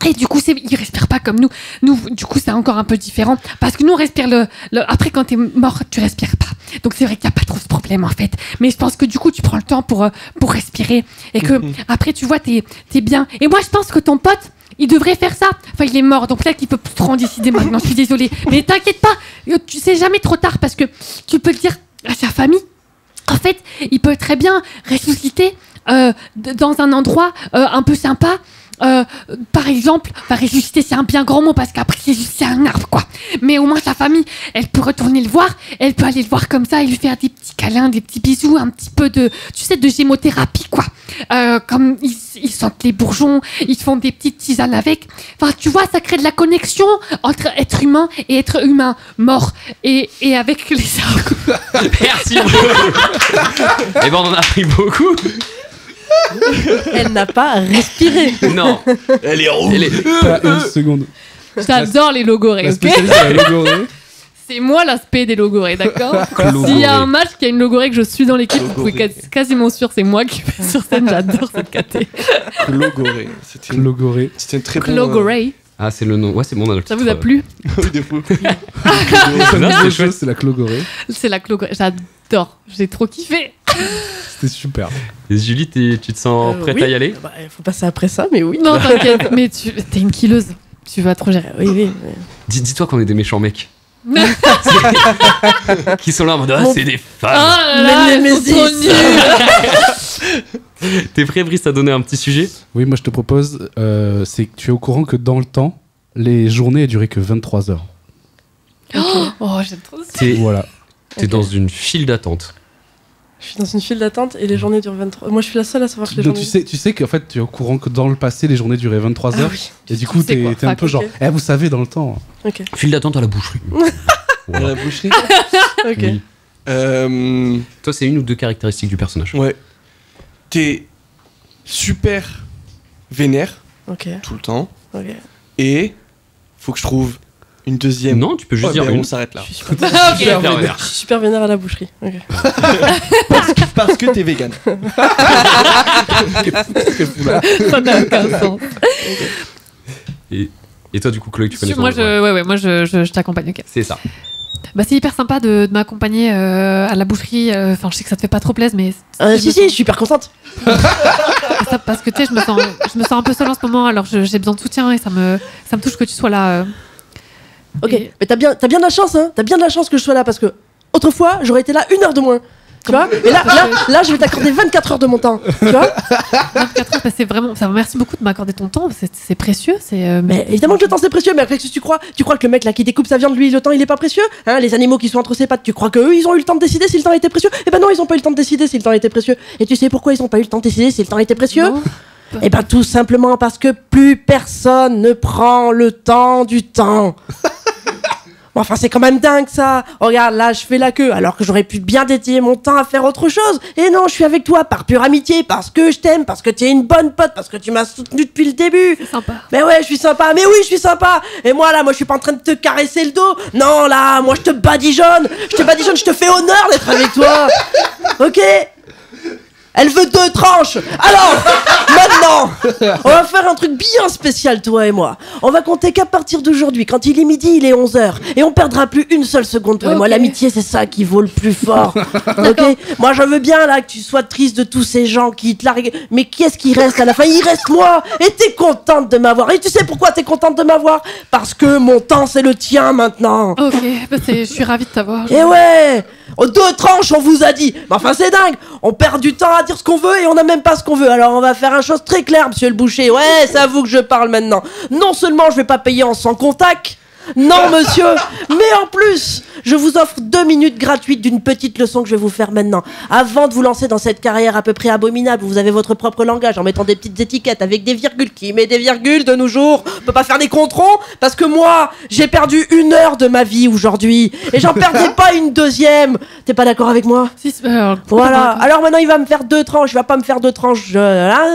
Et du coup, ils respirent pas comme nous. Nous, du coup, c'est encore un peu différent. Parce que nous, on respire après, quand t'es mort, tu respires pas. Donc, c'est vrai qu'il n'y a pas trop ce problème, en fait. Mais je pense que du coup, tu prends le temps pour respirer. Et que, après, tu vois, t'es bien. Et moi, je pense que ton pote, il devrait faire ça. Enfin, il est mort. Donc, peut-être qu'il peut plus trop en décider maintenant. Je suis désolée. Mais t'inquiète pas. Tu sais jamais trop tard parce que tu peux le dire à sa famille. En fait, il peut très bien ressusciter dans un endroit un peu sympa. Par exemple, ressusciter, c'est un bien grand mot parce qu'après c'est un arbre quoi. Mais au moins sa famille, elle peut retourner le voir, elle peut aller le voir comme ça et lui faire des petits câlins, des petits bisous, un petit peu de gémothérapie quoi. Comme ils sentent les bourgeons, ils font des petites tisanes avec. Enfin tu vois, ça crée de la connexion entre être humain et être humain mort et avec les arbres. Merci. Et on en a appris beaucoup. Elle n'a pas respiré. Non. Elle est rouge. Pas une seconde. J'adore les logorées, La ok. spécialiste de la logorée. C'est moi l'aspect des logorées, d'accord. Logorée. S'il y a un match qui a une logorée que je suis dans l'équipe, vous pouvez être quasiment sûr, c'est moi qui vais sur scène. J'adore cette caté. Logorée. C'était une très bonne. Logorée. Ah, c'est le nom. Ouais, c'est mon adoptif. Ça vous a plu? Oui, des fois. C'est chouette. C'est la clogorée. C'est la clogorée. J'adore. J'ai trop kiffé. C'était super. Et Julie, tu te sens prête oui. à y aller? Il faut passer après ça, mais oui. Non, t'inquiète. Mais t'es une killeuse. Tu vas trop gérer. Oui. Dis-toi qu'on est des méchants mecs. Qui sont là en mode c'est des femmes. Ah là là, elles sont trop nulles. T'es prêt, Brice, à donner un petit sujet? Oui, moi je te propose, c'est que tu es au courant que dans le temps, les journées durent que 23 heures. Oh, j'aime trop ça. T'es dans une file d'attente. Je suis dans une file d'attente et les journées durent 23. Moi, je suis la seule à savoir que les Donc journées. tu sais qu'en fait, tu es au courant que dans le passé, les journées duraient 23 heures. Oui. Et du coup, t'es un peu genre, vous savez, dans le temps. Ok. File d'attente à la boucherie. À la boucherie. Ok. Oui. Toi, c'est une ou deux caractéristiques du personnage. Ouais. T'es super vénère. Ok. Tout le temps. Ok. Et faut que je trouve une deuxième. Non, tu peux juste dire on une. s'arrête là. Je suis super vénère à la boucherie. Ok. Parce que t'es vegan. Ça n'a aucun sens. Et toi, du coup, Chloé, tu connais Moi, je t'accompagne, ok. C'est ça. Bah, c'est hyper sympa de m'accompagner à la boucherie. Enfin, je sais que ça te fait pas trop plaisir, mais. Si, je suis hyper contente. Parce que tu sais, je me sens un peu seule en ce moment, alors j'ai besoin de soutien et ça me touche que tu sois là. Ok, mais t'as bien de la chance, hein. T'as bien de la chance que je sois là parce que autrefois, j'aurais été là 1 heure de moins. Tu vois. Et là, je vais t'accorder 24 heures de mon temps. Tu vois. 24 heures, bah, c'est vraiment. Merci beaucoup de m'accorder ton temps. C'est précieux. Mais évidemment que le temps c'est précieux. Mais qu'est-ce que tu crois que le mec là qui découpe sa viande, lui, le temps il est pas précieux, hein? Les animaux qui sont entre ses pattes, tu crois qu'eux ils ont eu le temps de décider si le temps était précieux? Eh ben non, ils ont pas eu le temps de décider si le temps était précieux. Et tu sais pourquoi ils ont pas eu le temps de décider si le temps était précieux? Eh ben tout simplement parce que plus personne ne prend le temps du temps. Enfin, c'est quand même dingue ça. Regarde, là, je fais la queue, alors que j'aurais pu bien dédier mon temps à faire autre chose. Et non, je suis avec toi par pure amitié, parce que je t'aime, parce que tu es une bonne pote, parce que tu m'as soutenu depuis le début. C'est sympa. Mais ouais, je suis sympa. Mais oui, je suis sympa. Et moi, là, je suis pas en train de te caresser le dos. Non, là, moi, je te badigeonne. Je te fais honneur d'être avec toi. Ok? Elle veut 2 tranches. Alors, maintenant, on va faire un truc bien spécial, toi et moi. On va compter qu'à partir d'aujourd'hui, quand il est midi, il est 11h. Et on perdra plus une seule seconde, toi et moi. L'amitié, c'est ça qui vaut le plus fort. Ok? Moi, je veux bien, là, que tu sois triste de tous ces gens qui te larguent. Mais qu'est-ce qui reste à la fin? Il reste moi. Et t'es contente de m'avoir. Et tu sais pourquoi t'es contente de m'avoir? Parce que mon temps, c'est le tien, maintenant. Ok, bah je suis ravie de t'avoir. Et ouais! 2 tranches, on vous a dit. Mais enfin, c'est dingue. On perd du temps à dire ce qu'on veut et on n'a même pas ce qu'on veut. Alors, on va faire une chose très claire, monsieur le boucher. Ouais, c'est à vous que je parle maintenant. Non seulement je vais pas payer en sans contact. Non, monsieur. Mais en plus, je vous offre 2 minutes gratuites d'une petite leçon que je vais vous faire maintenant. Avant de vous lancer dans cette carrière à peu près abominable où vous avez votre propre langage en mettant des petites étiquettes avec des virgules. Qui met des virgules de nos jours? On peut pas faire des controns parce que moi, j'ai perdu 1 heure de ma vie aujourd'hui. Et j'en perdrai pas une deuxième. T'es pas d'accord avec moi? Si, voilà. Alors maintenant, il va me faire 2 tranches. Il va pas me faire 2 tranches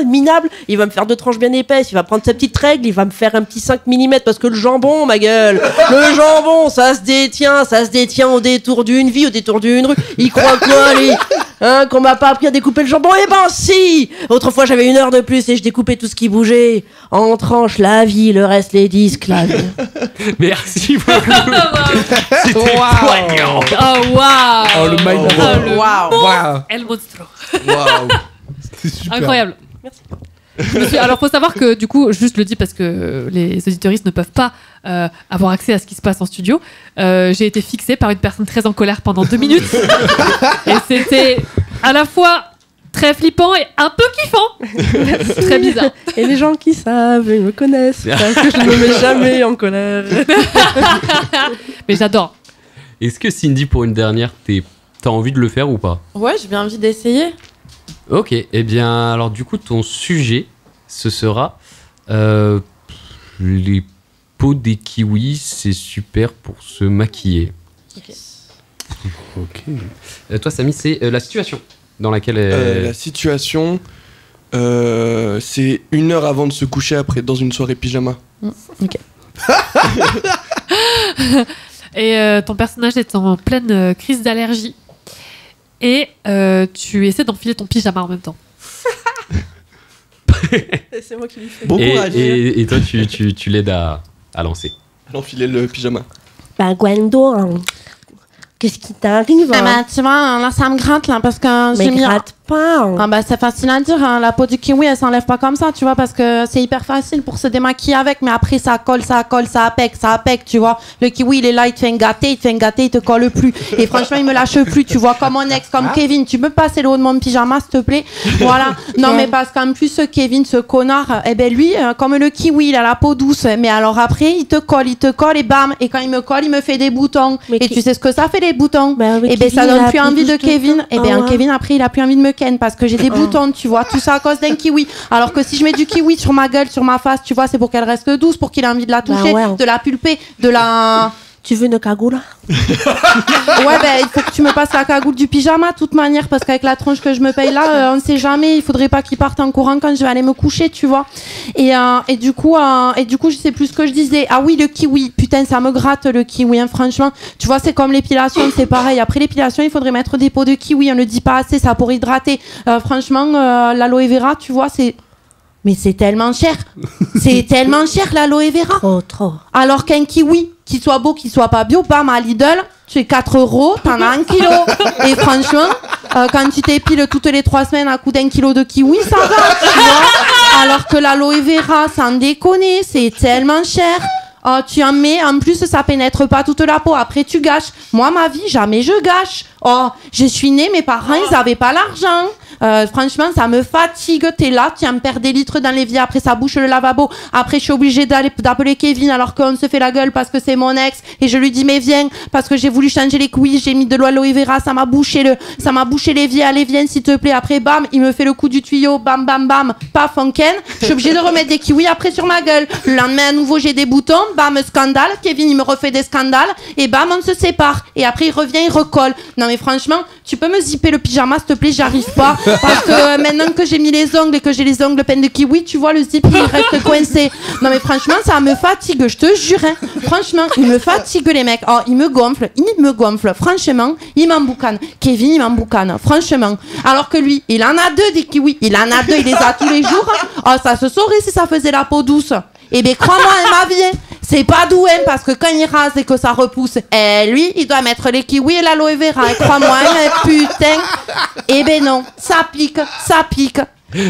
minables. Il va me faire 2 tranches bien épaisses. Il va prendre sa petite règle. Il va me faire un petit 5 mm parce que le jambon, ma gueule. Le jambon, ça se détient au détour d'une vie, au détour d'une rue. Il croit quoi, lui? Hein, qu'on m'a pas appris à découper le jambon? Eh ben si! Autrefois, j'avais 1 heure de plus et je découpais tout ce qui bougeait. En tranche, la vie, le reste, les disques, la vie. Merci beaucoup. C'était poignant. Oh, waouh! Oh, le mind. Waouh! El monstro. Waouh! C'est super. Incroyable. Merci. Alors, faut savoir que, du coup, juste le dis parce que les auditeuristes ne peuvent pas avoir accès à ce qui se passe en studio. J'ai été fixée par une personne très en colère pendant 2 minutes. Et c'était à la fois très flippant et un peu kiffant. Très bizarre. Et les gens qui savent, ils me connaissent. Parce que je ne me mets jamais en colère. Mais j'adore. Est-ce que Cindy, pour une dernière, t'as envie de le faire ou pas? Ouais, j'ai bien envie d'essayer. Ok, eh bien, alors du coup, ton sujet, ce sera les peaux des kiwis, c'est super pour se maquiller. Ok. Toi, Samy, c'est la situation dans laquelle... La situation, c'est 1 heure avant de se coucher après dans une soirée pyjama. Ok. Et ton personnage est en pleine crise d'allergie. Et tu essaies d'enfiler ton pyjama en même temps. C'est moi qui lui fais. Bon courage. Et toi, tu l'aides à lancer. Elle enfilait le pyjama. Bah, Gwendo, hein. Qu'est-ce qui t'arrive? Ah bah, tu vois, là, ça me gratte, là, parce que Mais gratte pas. Hein. Ah bah, c'est facile à dire, hein. La peau du kiwi, elle s'enlève pas comme ça, tu vois, parce que c'est hyper facile pour se démaquiller avec, mais après, ça colle, ça appec, tu vois. Le kiwi, il est là, il te fait gâter, il te colle plus. Et franchement, il me lâche plus, tu vois, comme mon ex, comme Kevin. Tu peux passer le haut de mon pyjama, s'il te plaît? Voilà. Non, mais parce qu'en plus, ce Kevin, ce connard, eh ben, lui, comme le kiwi, il a la peau douce, mais alors après, il te colle, et bam. Et quand il me colle, il me fait des boutons. Mais et tu sais ce que ça fait, les boutons? Bah, Et ben, ça donne plus envie de Kevin. Et ben, Kevin, après, il a plus envie de me ken parce que j'ai des boutons, tu vois. Tout ça à cause d'un kiwi. Alors que si je mets du kiwi sur ma gueule, sur ma face, tu vois, c'est pour qu'elle reste douce, pour qu'il ait envie de la toucher, de la pulper, de la... Tu veux une cagoule? Ouais, ben il faut que tu me passes la cagoule du pyjama de toute manière, parce qu'avec la tronche que je me paye là, on ne sait jamais, il faudrait pas qu'il parte en courant quand je vais aller me coucher, tu vois. Et du coup, je sais plus ce que je disais. Ah oui, le kiwi, putain, ça me gratte le kiwi, hein, franchement. Tu vois, c'est comme l'épilation, c'est pareil. Après l'épilation, il faudrait mettre des pots de kiwi, on le dit pas assez, ça pour hydrater. Franchement, l'aloe vera, tu vois, c'est... Mais c'est tellement cher. C'est tellement cher l'aloe vera. Trop. Alors qu'un kiwi, qu'il soit beau, qu'il soit pas bio, bam, à Lidl, tu es 4 €, t'en as 1 kilo. Et franchement, quand tu t'épiles toutes les 3 semaines à coup d'1 kilo de kiwi, ça va, tu vois. Alors que l'aloe vera, sans déconner, c'est tellement cher. Oh, tu en mets, en plus ça pénètre pas toute la peau, après tu gâches. Moi, ma vie, jamais je gâche. Oh, je suis née, mes parents, ils avaient pas l'argent. Franchement, ça me fatigue. T'es là, tu en perds des litres dans l'évier, après ça bouche le lavabo. Après, je suis obligée d'appeler Kevin alors qu'on se fait la gueule parce que c'est mon ex. Et je lui dis, mais viens, parce que j'ai voulu changer les couilles, j'ai mis de l'aloe vera, ça m'a bouché l'évier. Allez, viens, s'il te plaît. Après, bam, il me fait le coup du tuyau, bam, bam, bam, paf, fonken. Je suis obligée de remettre des kiwis après sur ma gueule. Le lendemain, à nouveau, j'ai des boutons, bam, scandale. Kevin, il me refait des scandales. Et bam, on se sépare. Et après, il revient, il recolle. Non, mais franchement, tu peux me zipper le pyjama, s'il te plaît, j'arrive pas. Parce que maintenant que j'ai mis les ongles et que j'ai les ongles pleins de kiwi, tu vois, le zip, il reste coincé. Non, mais franchement, ça me fatigue, je te jure. Hein. Franchement, il me fatigue, les mecs. Oh, il me gonfle. Franchement, il m'emboucane. Kevin, il m'emboucane. Franchement. Alors que lui, il en a 2 des kiwis. Il en a 2, il les a tous les jours. Oh, ça se saurait si ça faisait la peau douce. Eh bien, crois-moi, ma vie, c'est pas doux, hein, parce que quand il rase et que ça repousse, lui, il doit mettre les kiwis et l'aloe vera. Hein, crois-moi, hein, putain. Eh ben non, ça pique.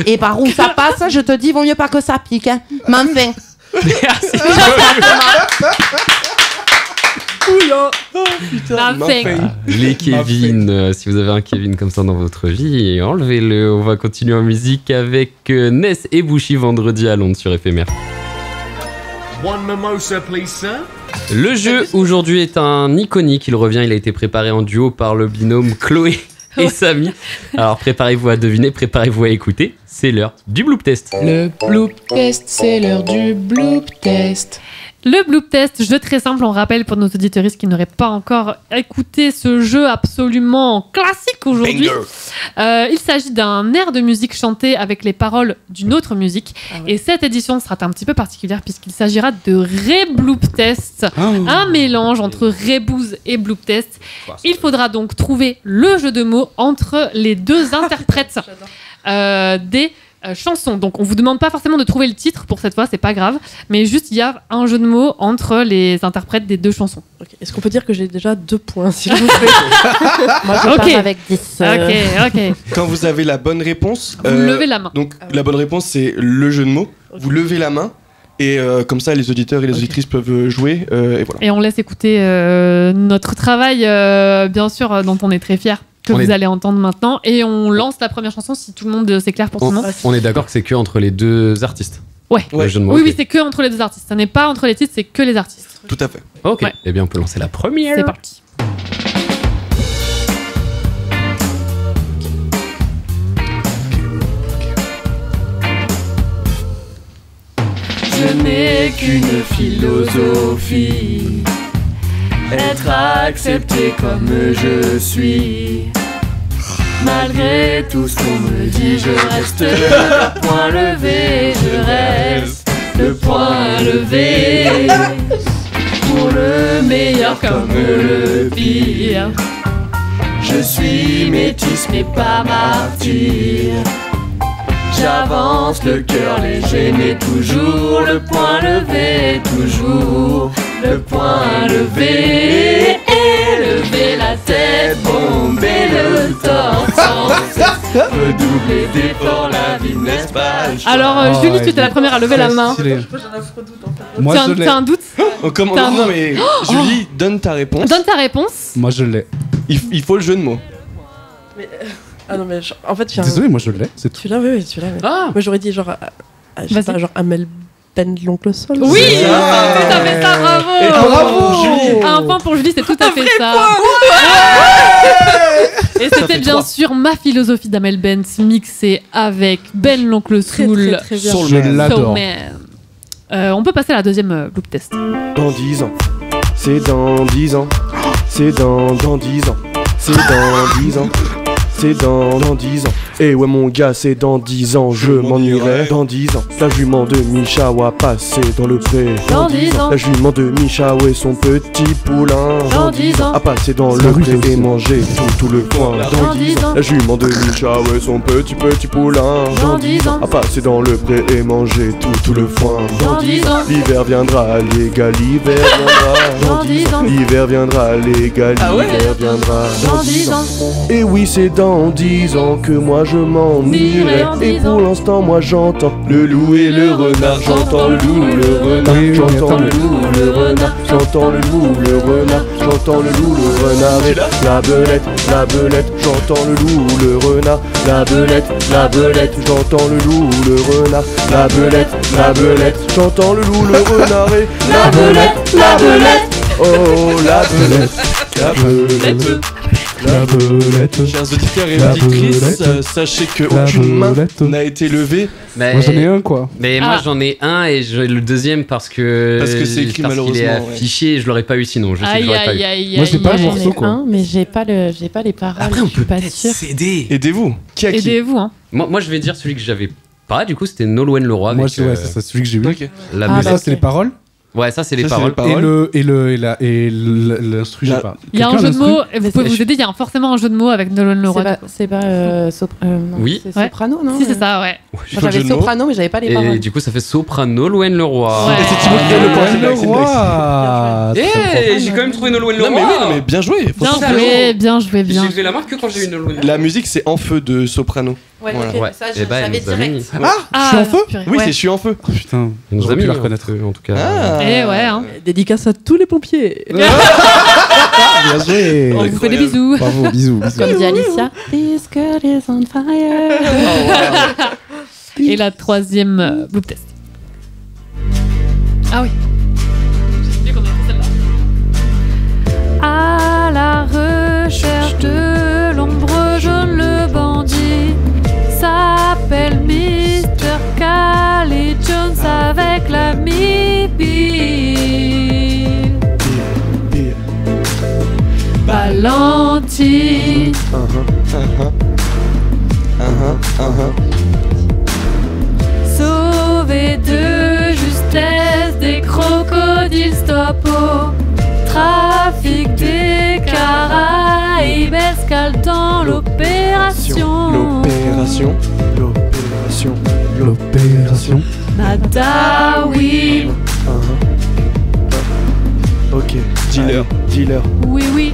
Et par où ça passe, je te dis, vaut mieux pas que ça pique. Hein. Mais enfin. Merci. Les Kevin, si vous avez un Kevin comme ça dans votre vie, enlevez-le. On va continuer en musique avec Ness et Bushi vendredi à Londres sur Éphémère. One mimosa, please, sir. Le jeu aujourd'hui est un iconique. Il revient, il a été préparé en duo par le binôme Chloé et Samy. Alors préparez-vous à deviner, préparez-vous à écouter. C'est l'heure du Bloop Test. Le Bloop Test, c'est l'heure du Bloop Test. Le Bloop Test, jeu très simple, on rappelle pour nos auditeuristes qui n'auraient pas encore écouté ce jeu absolument classique aujourd'hui. Il s'agit d'un air de musique chanté avec les paroles d'une autre musique. Et cette édition sera un petit peu particulière puisqu'il s'agira de Rebloop Test, un mélange entre Rebooz et Bloop Test. Il faudra donc trouver le jeu de mots entre les deux interprètes des chansons. Donc on vous demande pas forcément de trouver le titre pour cette fois, c'est pas grave, mais juste il y a un jeu de mots entre les interprètes des deux chansons. Okay. Est-ce qu'on peut dire que j'ai déjà 2 points s'il vous plaît? Moi je pars avec 10. Ok. Quand vous avez la bonne réponse, vous levez la main. Donc la bonne réponse c'est le jeu de mots. Vous levez la main. Et comme ça, les auditeurs et les auditrices peuvent jouer. Et voilà. Et on laisse écouter notre travail, bien sûr, dont on est très fiers. Que vous allez entendre maintenant, et on lance la première chanson si tout le monde c'est clair pour tout le monde. On est d'accord que c'est que entre les deux artistes. Ouais. Oui, c'est que entre les deux artistes. Ça n'est pas entre les titres, c'est que les artistes. Tout à fait. Ok. Ouais. Eh bien, on peut lancer la première. C'est parti. Je n'ai qu'une philosophie. Être accepté comme je suis. Malgré tout ce qu'on me dit, je reste le poing levé. Je reste le poing levé. Pour le meilleur comme le pire. Je suis métisse mais pas martyr. J'avance le cœur léger mais toujours le poing levé. Toujours le poing levé. Et lever la tête, bomber le torse sans cesse. Redoubler d'efforts, la vie n'est pas le choix. Alors Julie, tu étais la première à lever la main. Moi je l'ai. T'as un doute? Non mais Julie, donne ta réponse. Donne ta réponse. Moi je l'ai. Il faut le jeu de mots. Mais, ah non mais en fait désolé, moi je l'ai. Tu l'as, oui, tu l'as. Moi j'aurais dit genre, je sais pas, genre Amel Ben l'oncle Sol. Oui, c'est tout à fait ça, bravo. Et bravo Julie. Un point pour Julie, c'est tout à fait ça. Et c'était bien sûr Ma philosophie d'Amel Bent mixée avec Ben l'oncle Soul. Très bien. Je l'adore. On peut passer à la deuxième Bloop Test. Dans 10 ans. c'est dans 10 ans. C'est dans 10 ans. C'est dans 10 ans. C'est dans 10 ans. Eh ouais mon gars, c'est dans 10 ans, je m'en irai. Dans 10 ans, la jument de Micha va passer dans le pré. Dans 10 ans. La jument de Micha, ouais, son petit poulain. Dans 10 ans. A passer dans le pré et manger tout le coin. Dans 10 ans. La jument de Micha, ouais, son petit poulain. Dans 10 ans. A passer dans le pré et manger tout le foin. Dans 10 ans. L'hiver viendra, les gars, l'hiver viendra. Dans 10 ans. L'hiver viendra, les gars, l'hiver viendra. Dans 10 ans. Et oui, c'est dans 10 ans que moi je m'en irai. Et pour l'instant, moi j'entends le loup et le renard. J'entends le loup, le renard. J'entends le loup, le renard. J'entends le loup, le renard. J'entends le loup, le renard. Et la belette, la belette. J'entends le loup, le renard. La belette, la belette. J'entends le loup, le renard. La belette, la belette. J'entends le loup, le renard. Et la belette, la belette. Oh, la belette, la belette. La belette. Chers auditeurs et La auditrices, belette. sachez que La aucune main belette. n'a été levée. Mais... Moi j'en ai un quoi. Mais moi j'en ai un et le deuxième parce que c'est écrit qu'il est malheureusement, affiché et je l'aurais pas eu sinon. Je sais que je l'aurais pas eu. Moi j'ai pas le J'en morceau ai quoi. un, mais j'ai pas les paroles. Après on je suis peut pas peut-être sûre. s'aider. Aidez-vous. Qui a qui Aidez-vous, hein. Moi je vais dire celui que j'avais pas. Du coup c'était Nolwenn Leroy. Moi avec, ouais, c'est celui que j'ai eu. Ok. La Ah, musique. Ça c'est les paroles. Ouais, ça c'est les Ça, c'est paroles. les paroles. Et l'instru, j'ai La- pas. Il y a un Quelqu'un jeu de mots, l'instru vous pouvez vous aider, il y a forcément un jeu de mots avec Nolwenn Leroy. C'est pas non, Oui. c'est Ouais. soprano, non? Si, c'est ça, ouais. Moi, Faut le j'avais jeu de mots. soprano, mais j'avais pas les Et paroles. du coup ça fait soprano Nolwenn Leroy. Ouais. Et c'est Thibaut qui vient de le penser, Nolwenn Maxime Leroy. Eh, j'ai quand même trouvé Nolwenn Non Leroy. mais oui, non mais bien joué. Faut Bien ça. joué, bien joué, bien. J'ai levé la marque que quand j'ai eu Nolwenn. La musique c'est En feu de Soprano. Ouais, Voilà. ok, Ouais. ça, Et bah, j'avais elle nous a mis. direct. Je suis en feu. purée. Oui, Ouais. c'est Je suis en feu. Oh, putain, Elle nous a j'aurais mis pu la un reconnaître. peu, en tout cas. Ah. Eh ouais, hein. Dédicace à tous les pompiers. Bien joué. On vous fait des bisous. Bravo, bisous. bisous. Comme dit Alicia. This girl is on fire. Et la troisième bloop test. Ah oui. J'ai oublié qu'on avait fait celle-là. À la recherche de l'ombre jaune, le bandit s'appelle Mr. Cali Jones avec l'ami Bill. Valentine. Sauvé de justesse des crocodiles stop au trafic des Caraïbes, escale dans l'opération. L'opération. Nadawi. Ok, dealer. Oui, oui.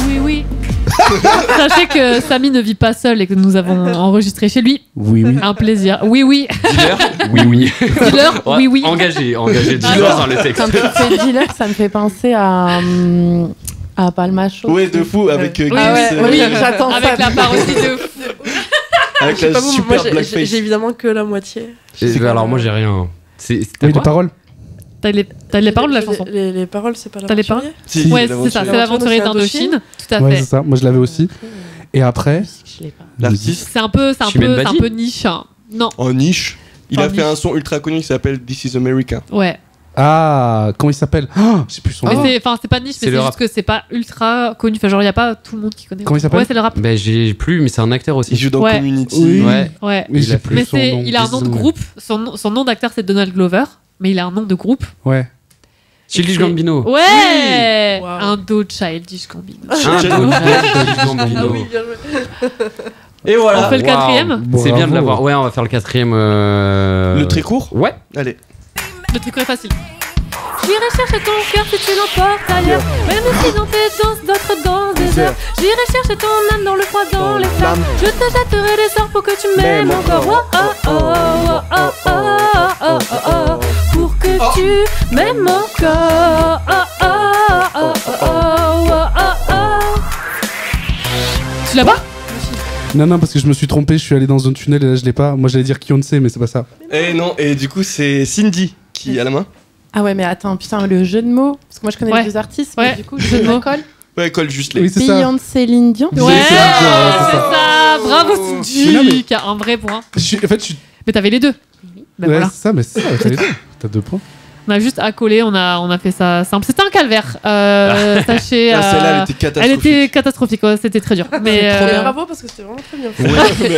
Oui, oui. Sachez que Samy ne vit pas seul et que nous avons enregistré chez lui. Oui, oui. Un plaisir. Oui, oui. Dealer. Oui, oui. Dealer. Oui, oui. Engagé dealer dans le texte. Quand tu fais dealer, ça me fait penser à Palma Show. Ouais, de fou avec Oui, Gims, oui, j'attends ça. avec la parodie de fou. avec Je sais la pas vous, moi, super j'ai blackface. évidemment que la moitié. Alors moi j'ai rien. T'as Oui, les quoi paroles. T'as les paroles de la chanson. Les paroles, c'est pas la T'as les paroles Si, Ouais, c'est ça, c'est l'aventurier d'Indochine. Tout à Ouais, fait. c'est ça. Moi, je l'avais aussi. Et après, Je l'ai pas. L'artiste C'est un peu Chimène Badi. niche. hein. Non. en niche. Il a En fait niche. un son ultra connu qui s'appelle This is America. Ouais. ah, comment il s'appelle? Ah, je sais plus son Mais nom. c'est pas niche, C'est mais le c'est rap. juste que c'est pas ultra connu. Enfin, genre, il y a pas tout le monde qui connaît. Comment il s'appelle Ouais, c'est le rap. Ben j'ai plus, mais c'est un acteur Il aussi. joue dans Ouais. Community. Oui. Ouais. Ouais. Oui, Il j'ai a plus Mais son nom. il a un nom de groupe. Son nom d'acteur, c'est Donald Glover. Mais il a un nom de groupe. Ouais. Childish c'est- Gambino. Ouais. Wow. Un dos Childish Gambino. Un Childish Gambino. Ah oui, bien joué. Et voilà. On fait le quatrième C'est bien de Bravo. l'avoir. Ouais, on va faire le quatrième. Le très court. Ouais. Allez. Le truc est facile. J'irai chercher ton cœur si tu l'emportes ailleurs. Même si dans tes danses, d'autres dansent des heures. J'irai chercher ton âme dans le froid, dans les flammes. Je te jetterai des sorts pour que tu m'aimes encore. Oh, oh, oh, oh, oh, oh, oh, oh, pour que tu m'aimes encore. Oh, oh, oh, oh, oh, oh, oh. Tu l'as pas? Non, parce que je me suis trompé, je suis allé dans un tunnel et là je l'ai pas. Moi j'allais dire Beyoncé, mais c'est pas ça. Et non, et du coup, c'est Cindy qui a la main. Ah ouais, mais attends, putain, le jeu de mots. Parce que moi, je connais Ouais. les deux artistes, Ouais, mais du coup, jeu de je mots. colle. Ouais, colle juste les. Oui, c'est ça. Beyoncé Céline Dion. Ouais, c'est ça. Bravo, Mais non, Cindy, qui a un vrai point. En fait, je suis. Mais t'avais les deux. Ben Ouais, voilà. c'est ça, mais c'est ça, t'as les deux. T'as 2 points. On a juste accolé, on a fait ça simple. C'était un calvaire. Sachez. Ah, celle-là, elle était catastrophique. Elle était catastrophique, ouais, c'était très dur. Mais Bravo parce que c'était vraiment très bien.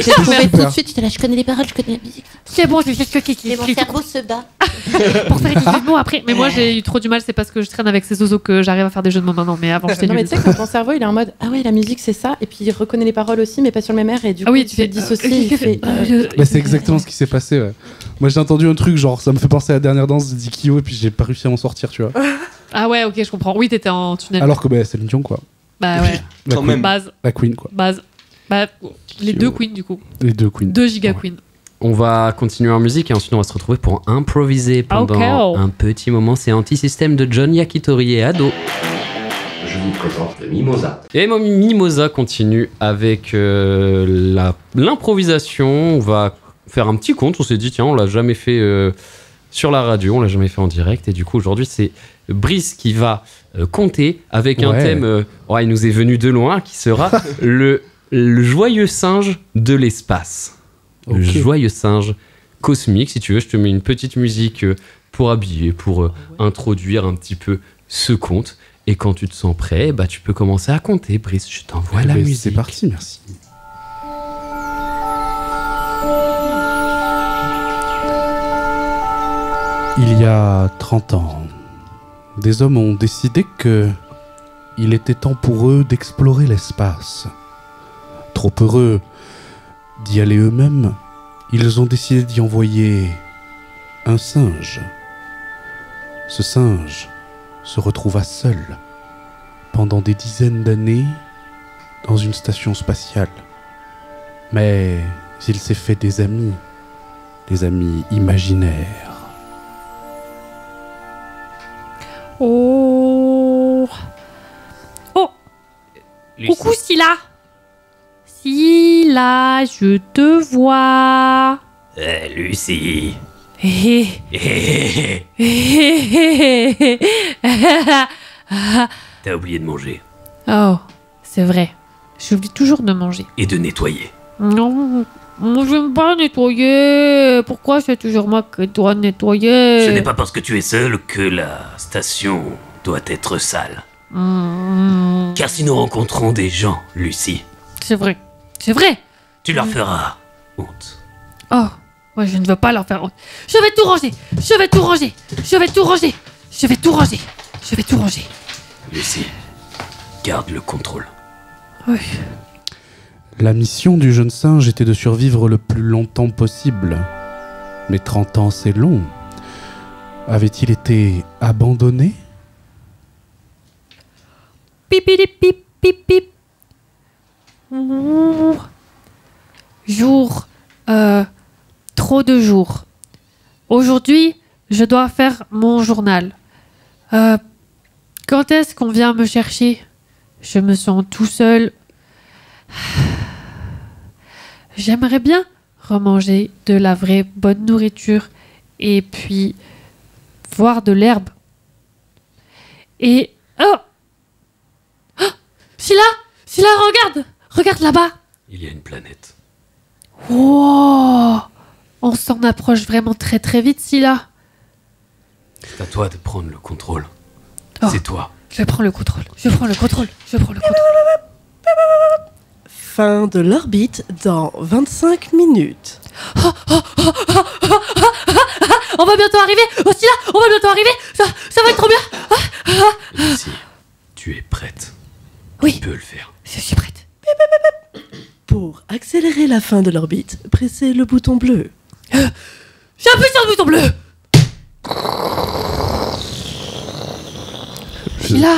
J'ai trouvé tout de suite, j'étais là, je connais les paroles, je connais la musique. c'est bon, je sais ce qui Et mon cerveau se bat. pour faire des jeux de mots après. Mais moi, j'ai eu trop du mal, c'est parce que je traîne avec ces zozos que j'arrive à faire des jeux de mots maintenant. Mais avant, j'étais Non, mais nulle. tu sais, quand ton cerveau il est en mode ah ouais, la musique c'est ça, et puis il reconnaît les paroles aussi, mais pas sur le même air, et du coup, oui, tu fais dissocier. Il fait, Bah, c'est exactement ce qui s'est passé. Ouais. Moi, j'ai entendu un truc, genre, ça me fait penser à la dernière danse de Dikio, et puis j'ai pas réussi à m'en sortir, tu vois. Ah ouais, ok, je comprends. Oui, t'étais en tunnel. Alors que, bah, c'est Céline Dion, quoi. Bah ouais. La queen. Base. La queen, quoi. Base. Bah, les deux queens, du coup. Les 2 queens. 2 giga queens. On va continuer en musique et ensuite on va se retrouver pour improviser pendant Ok. un petit moment. C'est Anti-Système de John Yakitori et Ado. Je vous présente le Mimosa. Et Mimosa continue avec l'improvisation. On va faire un petit conte. On s'est dit, tiens, on l'a jamais fait sur la radio, on l'a jamais fait en direct. Et du coup, aujourd'hui, c'est Brice qui va compter avec un thème, il nous est venu de loin, qui sera le joyeux singe de l'espace. Le joyeux singe cosmique. Si tu veux, je te mets une petite musique pour habiller, pour introduire un petit peu ce conte. Et quand tu te sens prêt, bah, tu peux commencer à compter. Brice, je t'envoie la musique. C'est parti, merci. Il y a 30 ans, des hommes ont décidé que il était temps pour eux d'explorer l'espace. Trop heureux d'y aller eux-mêmes, ils ont décidé d'y envoyer un singe. Ce singe se retrouva seul pendant des dizaines d'années dans une station spatiale. Mais il s'est fait des amis imaginaires. Oh. Oh. Lucie. Coucou Scylla. Scylla, je te vois. Lucie. Hé hé. Hé T'as oublié de manger Oh, c'est vrai. J'oublie toujours de manger. et de nettoyer. Non, moi j'aime pas nettoyer. Pourquoi c'est toujours moi qui dois nettoyer? Ce n'est pas parce que tu es seul que la station doit être sale. Car si nous rencontrons des gens, Lucie, C'est vrai. C'est vrai. tu leur feras honte. Oh, moi je ne veux pas leur faire honte. Je vais tout ranger. Je vais tout ranger. Je vais tout ranger. Je vais tout ranger. Je vais tout ranger. Lucie, garde le contrôle. Oui. La mission du jeune singe était de survivre le plus longtemps possible. Mais 30 ans, c'est long. Avait-il été abandonné ? Pipidi pip pip pip. Ouh. Jour. Trop de jours. Aujourd'hui, je dois faire mon journal. Quand est-ce qu'on vient me chercher? Je me sens tout seul. J'aimerais bien remanger de la vraie bonne nourriture et puis voir de l'herbe. Et... Oh! Oh! Scylla! Scylla, regarde! Regarde là-bas! Il y a une planète. Wow! On s'en approche vraiment très très vite, Scylla. C'est à toi de prendre le contrôle. Oh. C'est toi. Je prends le contrôle. Je prends le contrôle. Je prends le contrôle. Fin de l'orbite dans 25 minutes. On va bientôt arriver! Oh, Scylla! On va bientôt arriver! Ça va être trop bien! Lucie, tu es prête. Oui. Tu peux le faire. Je suis prête. Pour accélérer la fin de l'orbite, pressez le bouton bleu. J'appuie sur le bouton bleu! Scylla!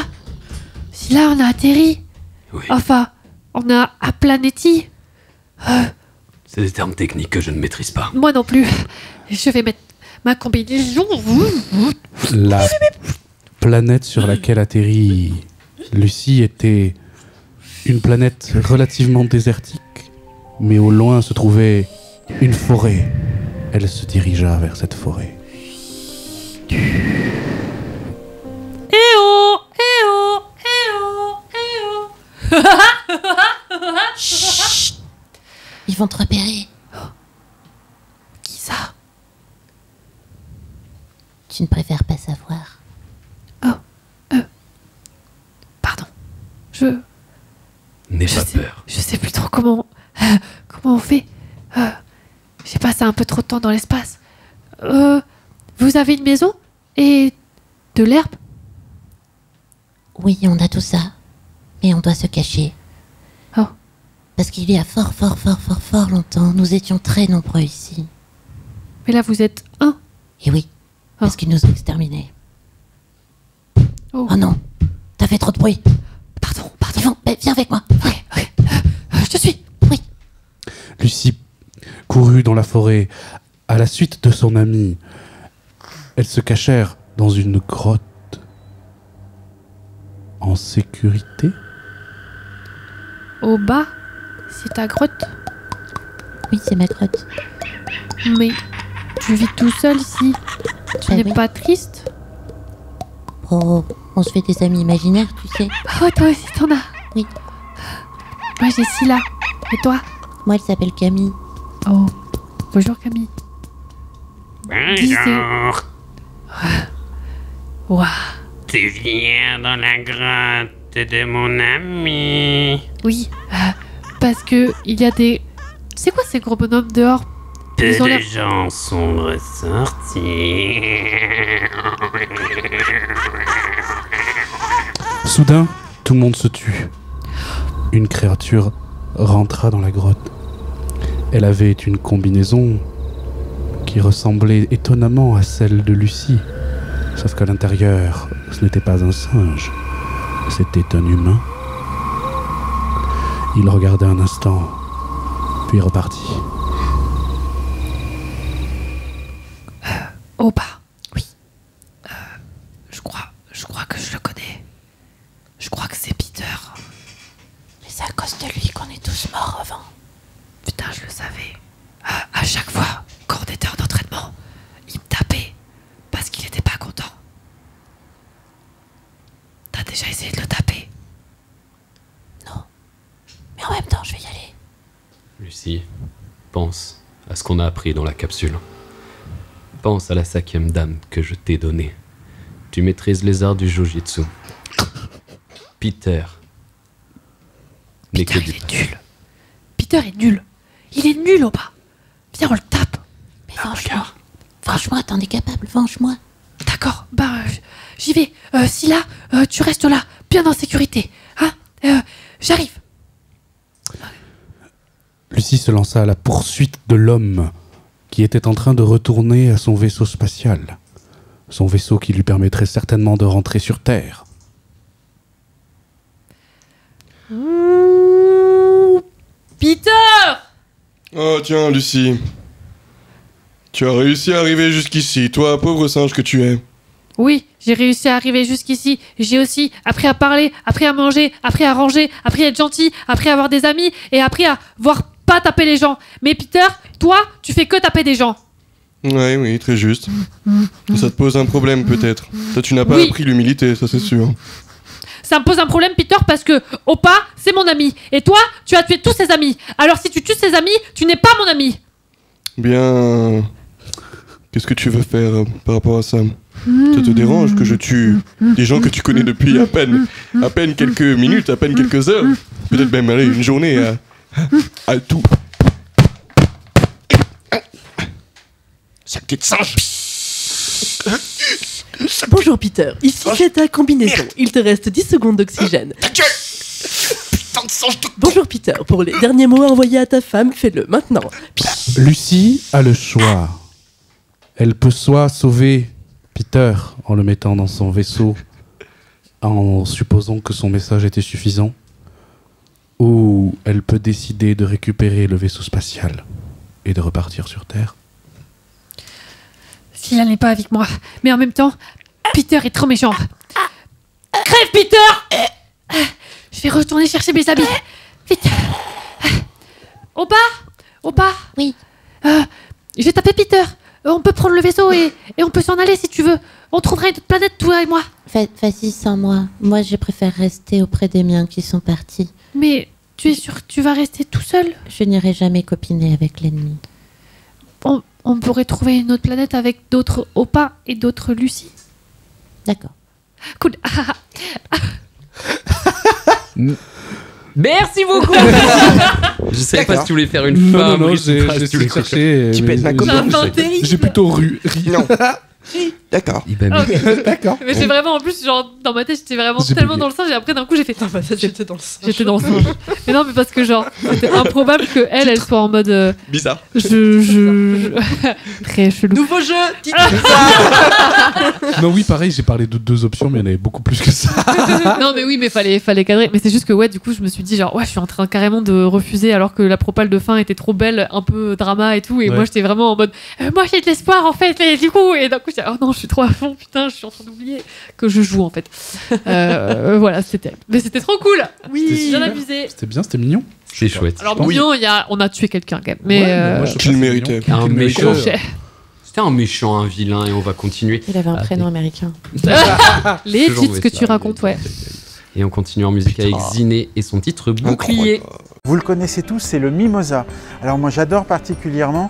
Scylla, on a atterri. Oui. Enfin, on a aplanéti. C'est des termes techniques que je ne maîtrise pas. Moi non plus. Je vais mettre ma combinaison. La planète sur laquelle atterrit Lucie était une planète relativement désertique, mais au loin se trouvait une forêt. Elle se dirigea vers cette forêt. Eh oh! Eh oh! Eh oh! Eh vont te repérer. Qui ça? Tu ne préfères pas savoir. Pardon. N'aie pas peur. Je sais plus trop comment on fait. J'ai passé un peu trop de temps dans l'espace. Vous avez une maison et de l'herbe? Oui, on a tout ça. Mais on doit se cacher. Oh. Parce qu'il y a fort longtemps, nous étions très nombreux ici. Mais là, vous êtes un. Et oui, parce qu'ils nous ont exterminés. Oh non, t'as fait trop de bruit. Pardon. Yvon, viens avec moi. Ok. Je te suis. Oui. Lucie courut dans la forêt à la suite de son ami. Elles se cachèrent dans une grotte en sécurité. Au bas, c'est ta grotte? Oui, c'est ma grotte. Mais tu vis tout seul ici. Tu n'es pas triste? Oh, on se fait des amis imaginaires, tu sais. Oh, toi aussi t'en as? Oui. Moi j'ai Scylla. Et toi? Moi, elle s'appelle Camille. Oh, bonjour Camille. Bonjour. Waouh. Tu viens dans la grotte de mon ami. Oui, parce que il y a des... C'est quoi ces gros bonhommes dehors? Peu Ils ont de l'air- gens sont ressortis. Soudain, tout le monde se tut. Une créature rentra dans la grotte. Elle avait une combinaison qui ressemblait étonnamment à celle de Lucie. Sauf qu'à l'intérieur, ce n'était pas un singe, c'était un humain. Il regarda un instant, puis repartit. Opa. Oui. Je crois que je le connais. Je crois que c'est Peter. Mais c'est à cause de lui qu'on est tous morts avant. Putain, je le savais. À chaque fois, quand on était en entraînement, il me tapait parce qu'il était pas content. T'as déjà essayé de le taper? Non. Mais en même temps, je vais y aller. Lucie, pense à ce qu'on a appris dans la capsule. Pense à la 5e dame que je t'ai donnée. Tu maîtrises les arts du Jujitsu. Peter n'est que du passé. Nul. Peter est nul. Il est nul, Opa. Viens, on le tape. Mais venge-moi, t'en es capable, venge-moi. D'accord, j'y vais. Scylla, tu restes là, bien en sécurité. Hein? J'arrive. Lucie se lança à la poursuite de l'homme qui était en train de retourner à son vaisseau spatial. Son vaisseau qui lui permettrait certainement de rentrer sur Terre. Peter! Oh tiens, Lucie. Tu as réussi à arriver jusqu'ici, toi, pauvre singe que tu es. Oui, j'ai réussi à arriver jusqu'ici. J'ai aussi appris à parler, appris à manger, appris à ranger, appris à être gentil, appris à avoir des amis et appris à voir pas taper les gens. Mais Peter, toi, tu fais que taper des gens. Oui, très juste. Ça te pose un problème peut-être. Toi, tu n'as pas Oui. appris l'humilité, ça c'est sûr. Ça me pose un problème, Peter, parce que Opa, c'est mon ami. Et toi, tu as tué tous ses amis. Alors si tu tues ses amis, tu n'es pas mon ami. Bien... Qu'est-ce que tu veux faire par rapport à ça? Ça te dérange que je tue des gens que tu connais depuis à peine quelques minutes, à peine quelques heures, peut-être même allez, une journée à tout. Sale petite singe. Bonjour Peter, ici c'est ta combinaison. Il te reste 10 secondes d'oxygène. Bonjour Peter, pour les derniers mots à envoyer à ta femme, fais-le maintenant. Lucie a le choix. Elle peut soit sauver Peter en le mettant dans son vaisseau, en supposant que son message était suffisant, ou elle peut décider de récupérer le vaisseau spatial et de repartir sur Terre. S'il n'est pas avec moi. Mais en même temps, Peter est trop méchant. Crève, Peter! Je vais retourner chercher mes habits. Vite. Opa! Opa! Oui. Je vais taper Peter. On peut prendre le vaisseau et on peut s'en aller si tu veux. On trouvera une autre planète, toi et moi. Vas-y sans moi. Moi, je préfère rester auprès des miens qui sont partis. Mais Tu es sûr que tu vas rester tout seul? Je n'irai jamais copiner avec l'ennemi. On pourrait trouver une autre planète avec d'autres Opa et d'autres Lucie. D'accord. Cool. Merci beaucoup. Je savais pas si tu voulais faire une femme. Non, j'ai cherché. Tu peux être ma copine. J'ai plutôt ri. Non. D'accord. D'accord. Mais j'ai vraiment, en plus, genre, dans ma tête, j'étais vraiment J'ai tellement bugué. dans le singe, et après, d'un coup, j'ai fait. Dans ma tête, j'étais dans le singe. J'étais dans le singe. Mais non, mais parce que, genre, c'était improbable qu'elle, elle soit en mode. Bizarre. Très chelou. Nouveau jeu. Non, oui, pareil, j'ai parlé de 2 options, mais il y en avait beaucoup plus que ça. Non, mais oui, mais fallait cadrer. Mais c'est juste que, ouais, du coup, je me suis dit, genre, ouais, je suis en train carrément de refuser, alors que la propale de fin était trop belle, un peu drama et tout. Et Ouais. moi, j'étais vraiment en mode, moi, j'ai de l'espoir, en fait. Et du coup, et d'un coup, j'étais, oh non, je suis trop à fond, putain, je suis en train d'oublier que je joue, en fait. Voilà, c'était. Mais c'était trop cool. Oui, C'était bien super. abusé. C'était bien, c'était mignon. C'est chouette. Alors, mignon, on a tué quelqu'un, quand même. Mais. Ouais, moi, je trouve Tu le ça méritais. mignon. Un méchant. je- C'était un méchant, un vilain, et on va continuer. Il avait un prénom américain. Les Toujours titres que ça, tu racontes, ouais. Et on continue en musique avec Ziné et son titre Bouclier. Vous le connaissez tous, c'est le mimosa. Alors moi j'adore particulièrement.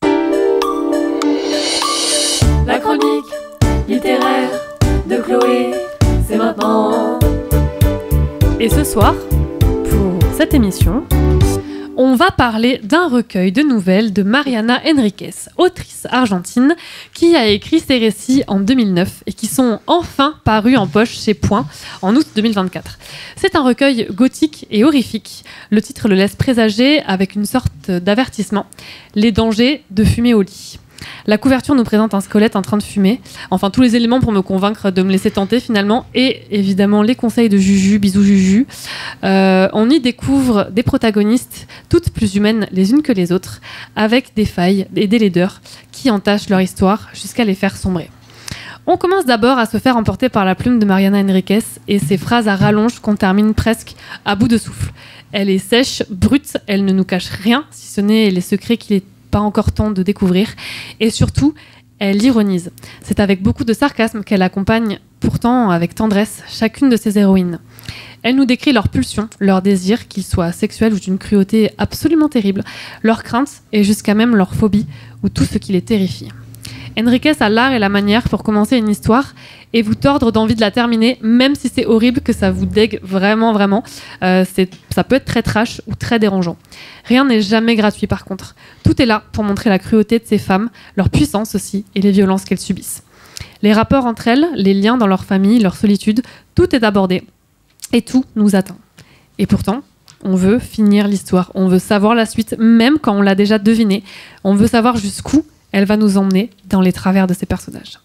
La chronique littéraire de Chloé, c'est maintenant. Et ce soir, pour cette émission, on va parler d'un recueil de nouvelles de Mariana Enriquez, autrice argentine, qui a écrit ces récits en 2009 et qui sont enfin parus en poche chez Point en août 2024. C'est un recueil gothique et horrifique. Le titre le laisse présager avec une sorte d'avertissement, les dangers de fumer au lit. La couverture nous présente un squelette en train de fumer. Enfin, tous les éléments pour me convaincre de me laisser tenter finalement. Et évidemment, les conseils de Juju, bisous Juju. On y découvre des protagonistes, toutes plus humaines les unes que les autres, avec des failles et des laideurs qui entachent leur histoire jusqu'à les faire sombrer. On commence d'abord à se faire emporter par la plume de Mariana Enriquez et ses phrases à rallonge qu'on termine presque à bout de souffle. Elle est sèche, brute, elle ne nous cache rien, si ce n'est les secrets qu'il est pas encore temps de découvrir, et surtout, elle ironise. C'est avec beaucoup de sarcasme qu'elle accompagne, pourtant avec tendresse, chacune de ses héroïnes. Elle nous décrit leurs pulsions, leurs désirs, qu'ils soient sexuels ou d'une cruauté absolument terrible, leurs craintes et jusqu'à même leurs phobies, ou tout ce qui les terrifie. Enriquez a l'art et la manière pour commencer une histoire et vous tordre d'envie de la terminer, même si c'est horrible, que ça vous dégue vraiment, vraiment. Ça peut être très trash ou très dérangeant. Rien n'est jamais gratuit par contre. Tout est là pour montrer la cruauté de ces femmes, leur puissance aussi et les violences qu'elles subissent. Les rapports entre elles, les liens dans leur famille, leur solitude, tout est abordé et tout nous atteint. Et pourtant, on veut finir l'histoire, on veut savoir la suite, même quand on l'a déjà devinée. On veut savoir jusqu'où elle va nous emmener dans les travers de ces personnages.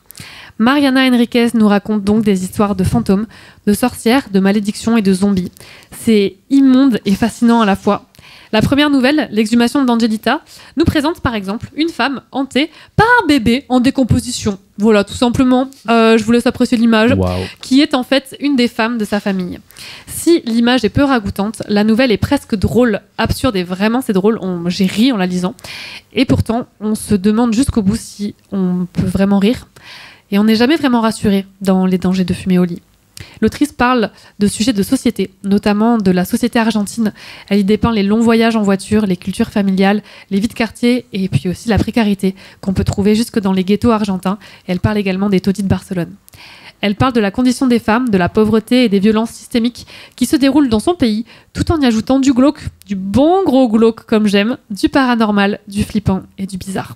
Mariana Enriquez nous raconte donc des histoires de fantômes, de sorcières, de malédictions et de zombies. C'est immonde et fascinant à la fois. La première nouvelle, l'exhumation d'Angelita, nous présente par exemple une femme hantée par un bébé en décomposition. Voilà, tout simplement, je vous laisse apprécier l'image, qui est en fait une des femmes de sa famille. Si l'image est peu ragoûtante, la nouvelle est presque drôle, absurde et vraiment c'est drôle, j'ai ri en la lisant. Et pourtant, on se demande jusqu'au bout si on peut vraiment rire. Et on n'est jamais vraiment rassuré dans les dangers de fumer au lit. L'autrice parle de sujets de société, notamment de la société argentine. Elle y dépeint les longs voyages en voiture, les cultures familiales, les vies de quartier et puis aussi la précarité qu'on peut trouver jusque dans les ghettos argentins. Elle parle également des taudis de Barcelone. Elle parle de la condition des femmes, de la pauvreté et des violences systémiques qui se déroulent dans son pays, tout en y ajoutant du glauque, du bon gros glauque comme j'aime, du paranormal, du flippant et du bizarre.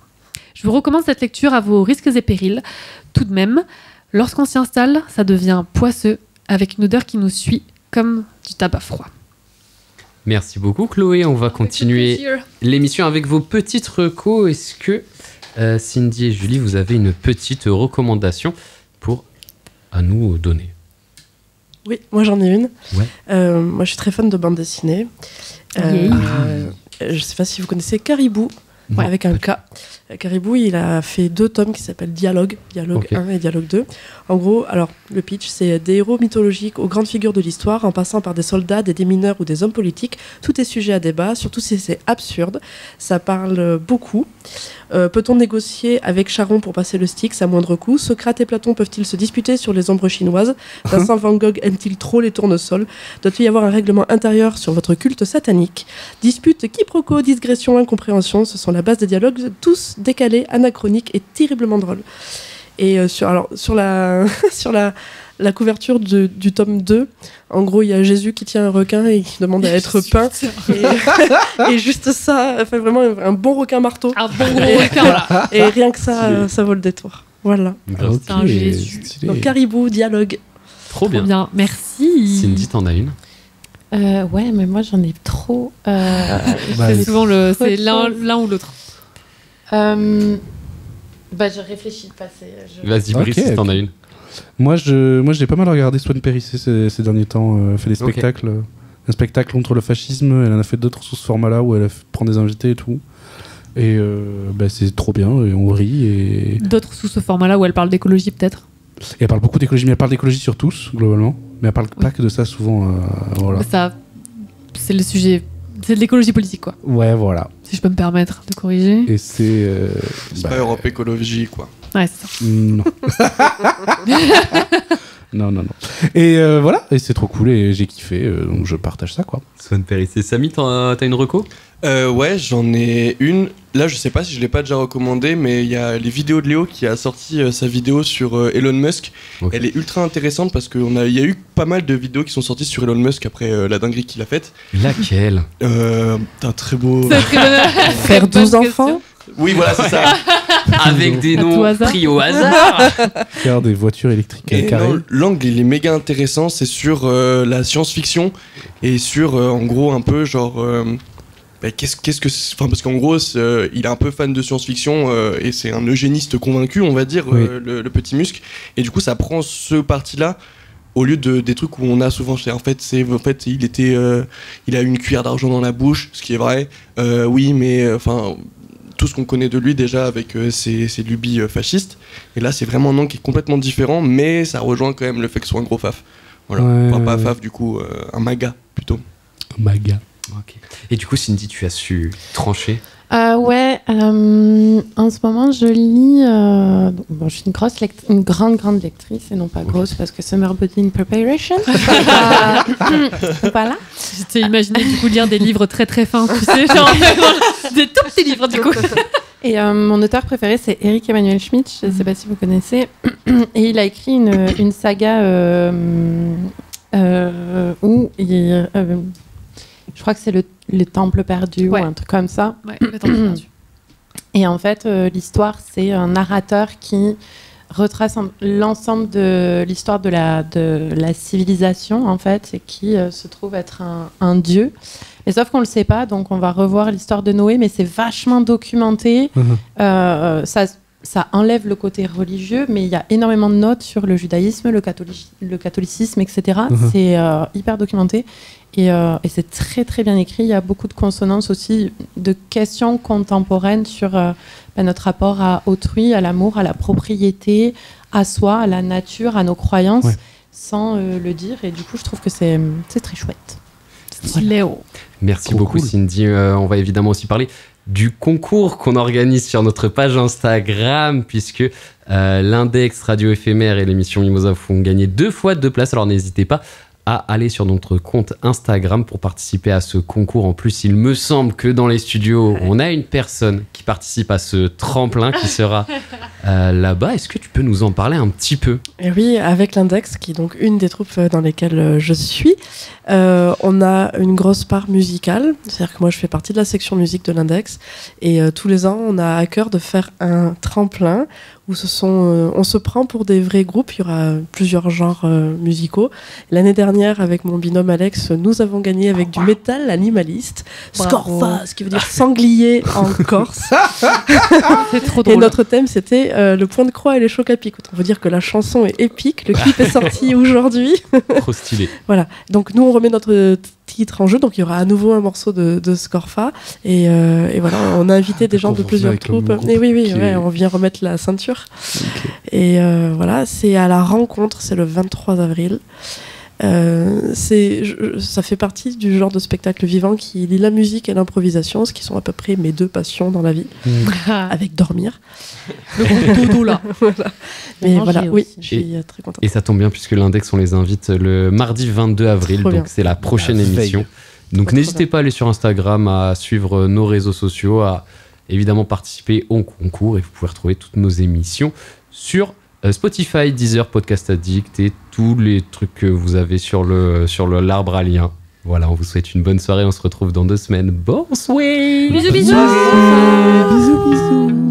Je vous recommande cette lecture à vos risques et périls. Tout de même, lorsqu'on s'y installe, ça devient poisseux, avec une odeur qui nous suit comme du tabac froid. Merci beaucoup Chloé, on va continuer l'émission avec vos petites recos. Est-ce que Cindy et Julie, vous avez une petite recommandation à nous donner? Oui, moi j'en ai une. Ouais. Moi je suis très fan de bande dessinée. Je sais pas si vous connaissez Caribou Ouais, avec un K. Caribou, il a fait 2 tomes qui s'appellent Dialogue 1 et Dialogue 2. En gros, alors le pitch, c'est des héros mythologiques aux grandes figures de l'histoire, en passant par des soldats, des démineurs ou des hommes politiques. Tout est sujet à débat, surtout si c'est absurde. Ça parle beaucoup. Peut-on négocier avec Charon pour passer le Styx à moindre coût? Socrate et Platon peuvent-ils se disputer sur les ombres chinoises? Vincent Van Gogh aime-t-il trop les tournesols? Doit-il y avoir un règlement intérieur sur votre culte satanique? Disputes, quiproquos, digressions, incompréhensions, ce sont la base des dialogues, tous décalés, anachroniques et terriblement drôles. Et sur la la couverture du tome 2, en gros, il y a Jésus qui tient un requin et qui demande à être peint. Et juste ça, fait vraiment un bon requin marteau. Un bon gros requin, voilà. Et rien que ça, ça vaut le détour. Voilà. C'est un Jésus. Donc, Caribou, Dialogue. Trop bien. Merci. Cindy, t'en as une? Ouais, mais moi j'en ai trop. C'est souvent c'est l'un ou l'autre. Je réfléchis pas. Vas-y, Brice, si t'en as une. Moi, j'ai pas mal regardé Swan Périssé ces derniers temps. Fait des spectacles. Un spectacle contre le fascisme. Elle en a fait d'autres sous ce format-là où elle prend des invités et tout. Et c'est trop bien. Et on rit. Et... D'autres sous ce format-là où elle parle d'écologie, peut-être. Et elle parle beaucoup d'écologie, mais elle parle d'écologie sur tous, globalement. Mais elle parle pas que de ça, souvent. Voilà. Ça, c'est le sujet. C'est de l'écologie politique, quoi. Ouais, voilà. Si je peux me permettre de corriger. Et c'est. C'est pas Europe Écologie, quoi. Ouais, c'est ça. Non. non. Et voilà, et c'est trop cool, et j'ai kiffé, donc je partage ça, quoi. Swan Périssé. Samy, t'as une reco? Ouais, j'en ai une. Là, je sais pas si je l'ai pas déjà recommandé, mais il y a les vidéos de Léo qui a sorti sa vidéo sur Elon Musk. Okay. Elle est ultra intéressante parce qu'il y a eu pas mal de vidéos qui sont sorties sur Elon Musk après la dinguerie qu'il a faite. Laquelle? Un très beau. Faire 12 enfants? Oui, voilà, c'est ça. Avec des noms pris au hasard. Faire des voitures électriques carrées. L'angle, il est méga intéressant. C'est sur la science-fiction et sur, en gros, un peu genre. Parce qu'en gros, il est un peu fan de science-fiction et c'est un eugéniste convaincu, on va dire, oui. le petit Musk. Et du coup, ça prend ce parti-là au lieu des trucs où on a souvent. Il a une cuillère d'argent dans la bouche, ce qui est vrai. Oui, mais tout ce qu'on connaît de lui déjà avec ses lubies fascistes. Et là, c'est vraiment un angle qui est complètement différent, mais ça rejoint quand même le fait que ce soit un gros faf. Voilà. Ouais, enfin, pas faf, du coup, un maga plutôt. Un maga. Ok. Et du coup, Cindy, tu as su trancher? Ouais, en ce moment, je lis. Je suis une grande lectrice, et non pas grosse, parce que Summer Body in Preparation. Voilà. Je t'ai imaginé du coup lire des livres très très fins, tu sais, genre des tout petits livres du coup. Et mon auteur préféré, c'est Eric Emmanuel Schmitt, je ne sais pas si vous connaissez. Et il a écrit une saga où il. Je crois que c'est le Temple perdu, ouais. Ou un truc comme ça. Ouais, le Temple perdu. Et en fait, l'histoire, c'est un narrateur qui retrace l'ensemble de l'histoire de la civilisation, en fait, et qui se trouve être un dieu. Mais sauf qu'on ne le sait pas, donc on va revoir l'histoire de Noé, mais c'est vachement documenté. Ça enlève le côté religieux, mais il y a énormément de notes sur le judaïsme, le catholicisme, etc. C'est hyper documenté. Et c'est très très bien écrit. Il y a beaucoup de consonances aussi, de questions contemporaines sur notre rapport à autrui, à l'amour, à la propriété, à soi, à la nature, à nos croyances, sans le dire. Et du coup, je trouve que c'est très chouette. Léo. Merci beaucoup, Cindy. On va évidemment aussi parler du concours qu'on organise sur notre page Instagram, puisque l'Index Radio Éphémère et l'émission Mimosa font gagner 2 fois 2 places. Alors n'hésitez pas à aller sur notre compte Instagram pour participer à ce concours. En plus, il me semble que dans les studios, on a une personne qui participe à ce tremplin qui sera là-bas. Est-ce que tu peux nous en parler un petit peu? Et oui, avec l'Index, qui est donc une des troupes dans lesquelles je suis, on a une grosse part musicale. C'est-à-dire que moi, je fais partie de la section musique de l'Index. Et tous les ans, on a à cœur de faire un tremplin où on se prend pour des vrais groupes. Il y aura plusieurs genres musicaux. L'année dernière, avec mon binôme Alex, nous avons gagné avec du métal animaliste, Scorfa, ce qui veut dire sanglier en Corse. C'est trop drôle. Et notre thème, c'était le point de croix et les chocs à pic. On veut dire que la chanson est épique. Le clip est sorti aujourd'hui. Trop stylé. Voilà. Donc nous, on remet notre titres en jeu, donc il y aura à nouveau un morceau de Scorfa. Et voilà, on a invité des gens de plusieurs troupes. Et oui, on vient remettre la ceinture. Et voilà, c'est à la rencontre, c'est le 23 avril. Ça fait partie du genre de spectacle vivant qui lie la musique et l'improvisation, ce qui sont à peu près mes 2 passions dans la vie, avec dormir. Le gros dodo là. Voilà. Mais voilà, oui, je suis très contente. Et ça tombe bien puisque l'Index, on les invite le mardi 22 avril, Trop donc bien. c'est la prochaine émission. Donc n'hésitez pas à aller sur Instagram, à suivre nos réseaux sociaux, à évidemment participer au concours, et vous pouvez retrouver toutes nos émissions sur Spotify, Deezer, Podcast Addict et tous les trucs que vous avez sur l'arbre à lien. Voilà, on vous souhaite une bonne soirée, on se retrouve dans 2 semaines. Bonsoir. Bisous, bisous. Bisous, bisous.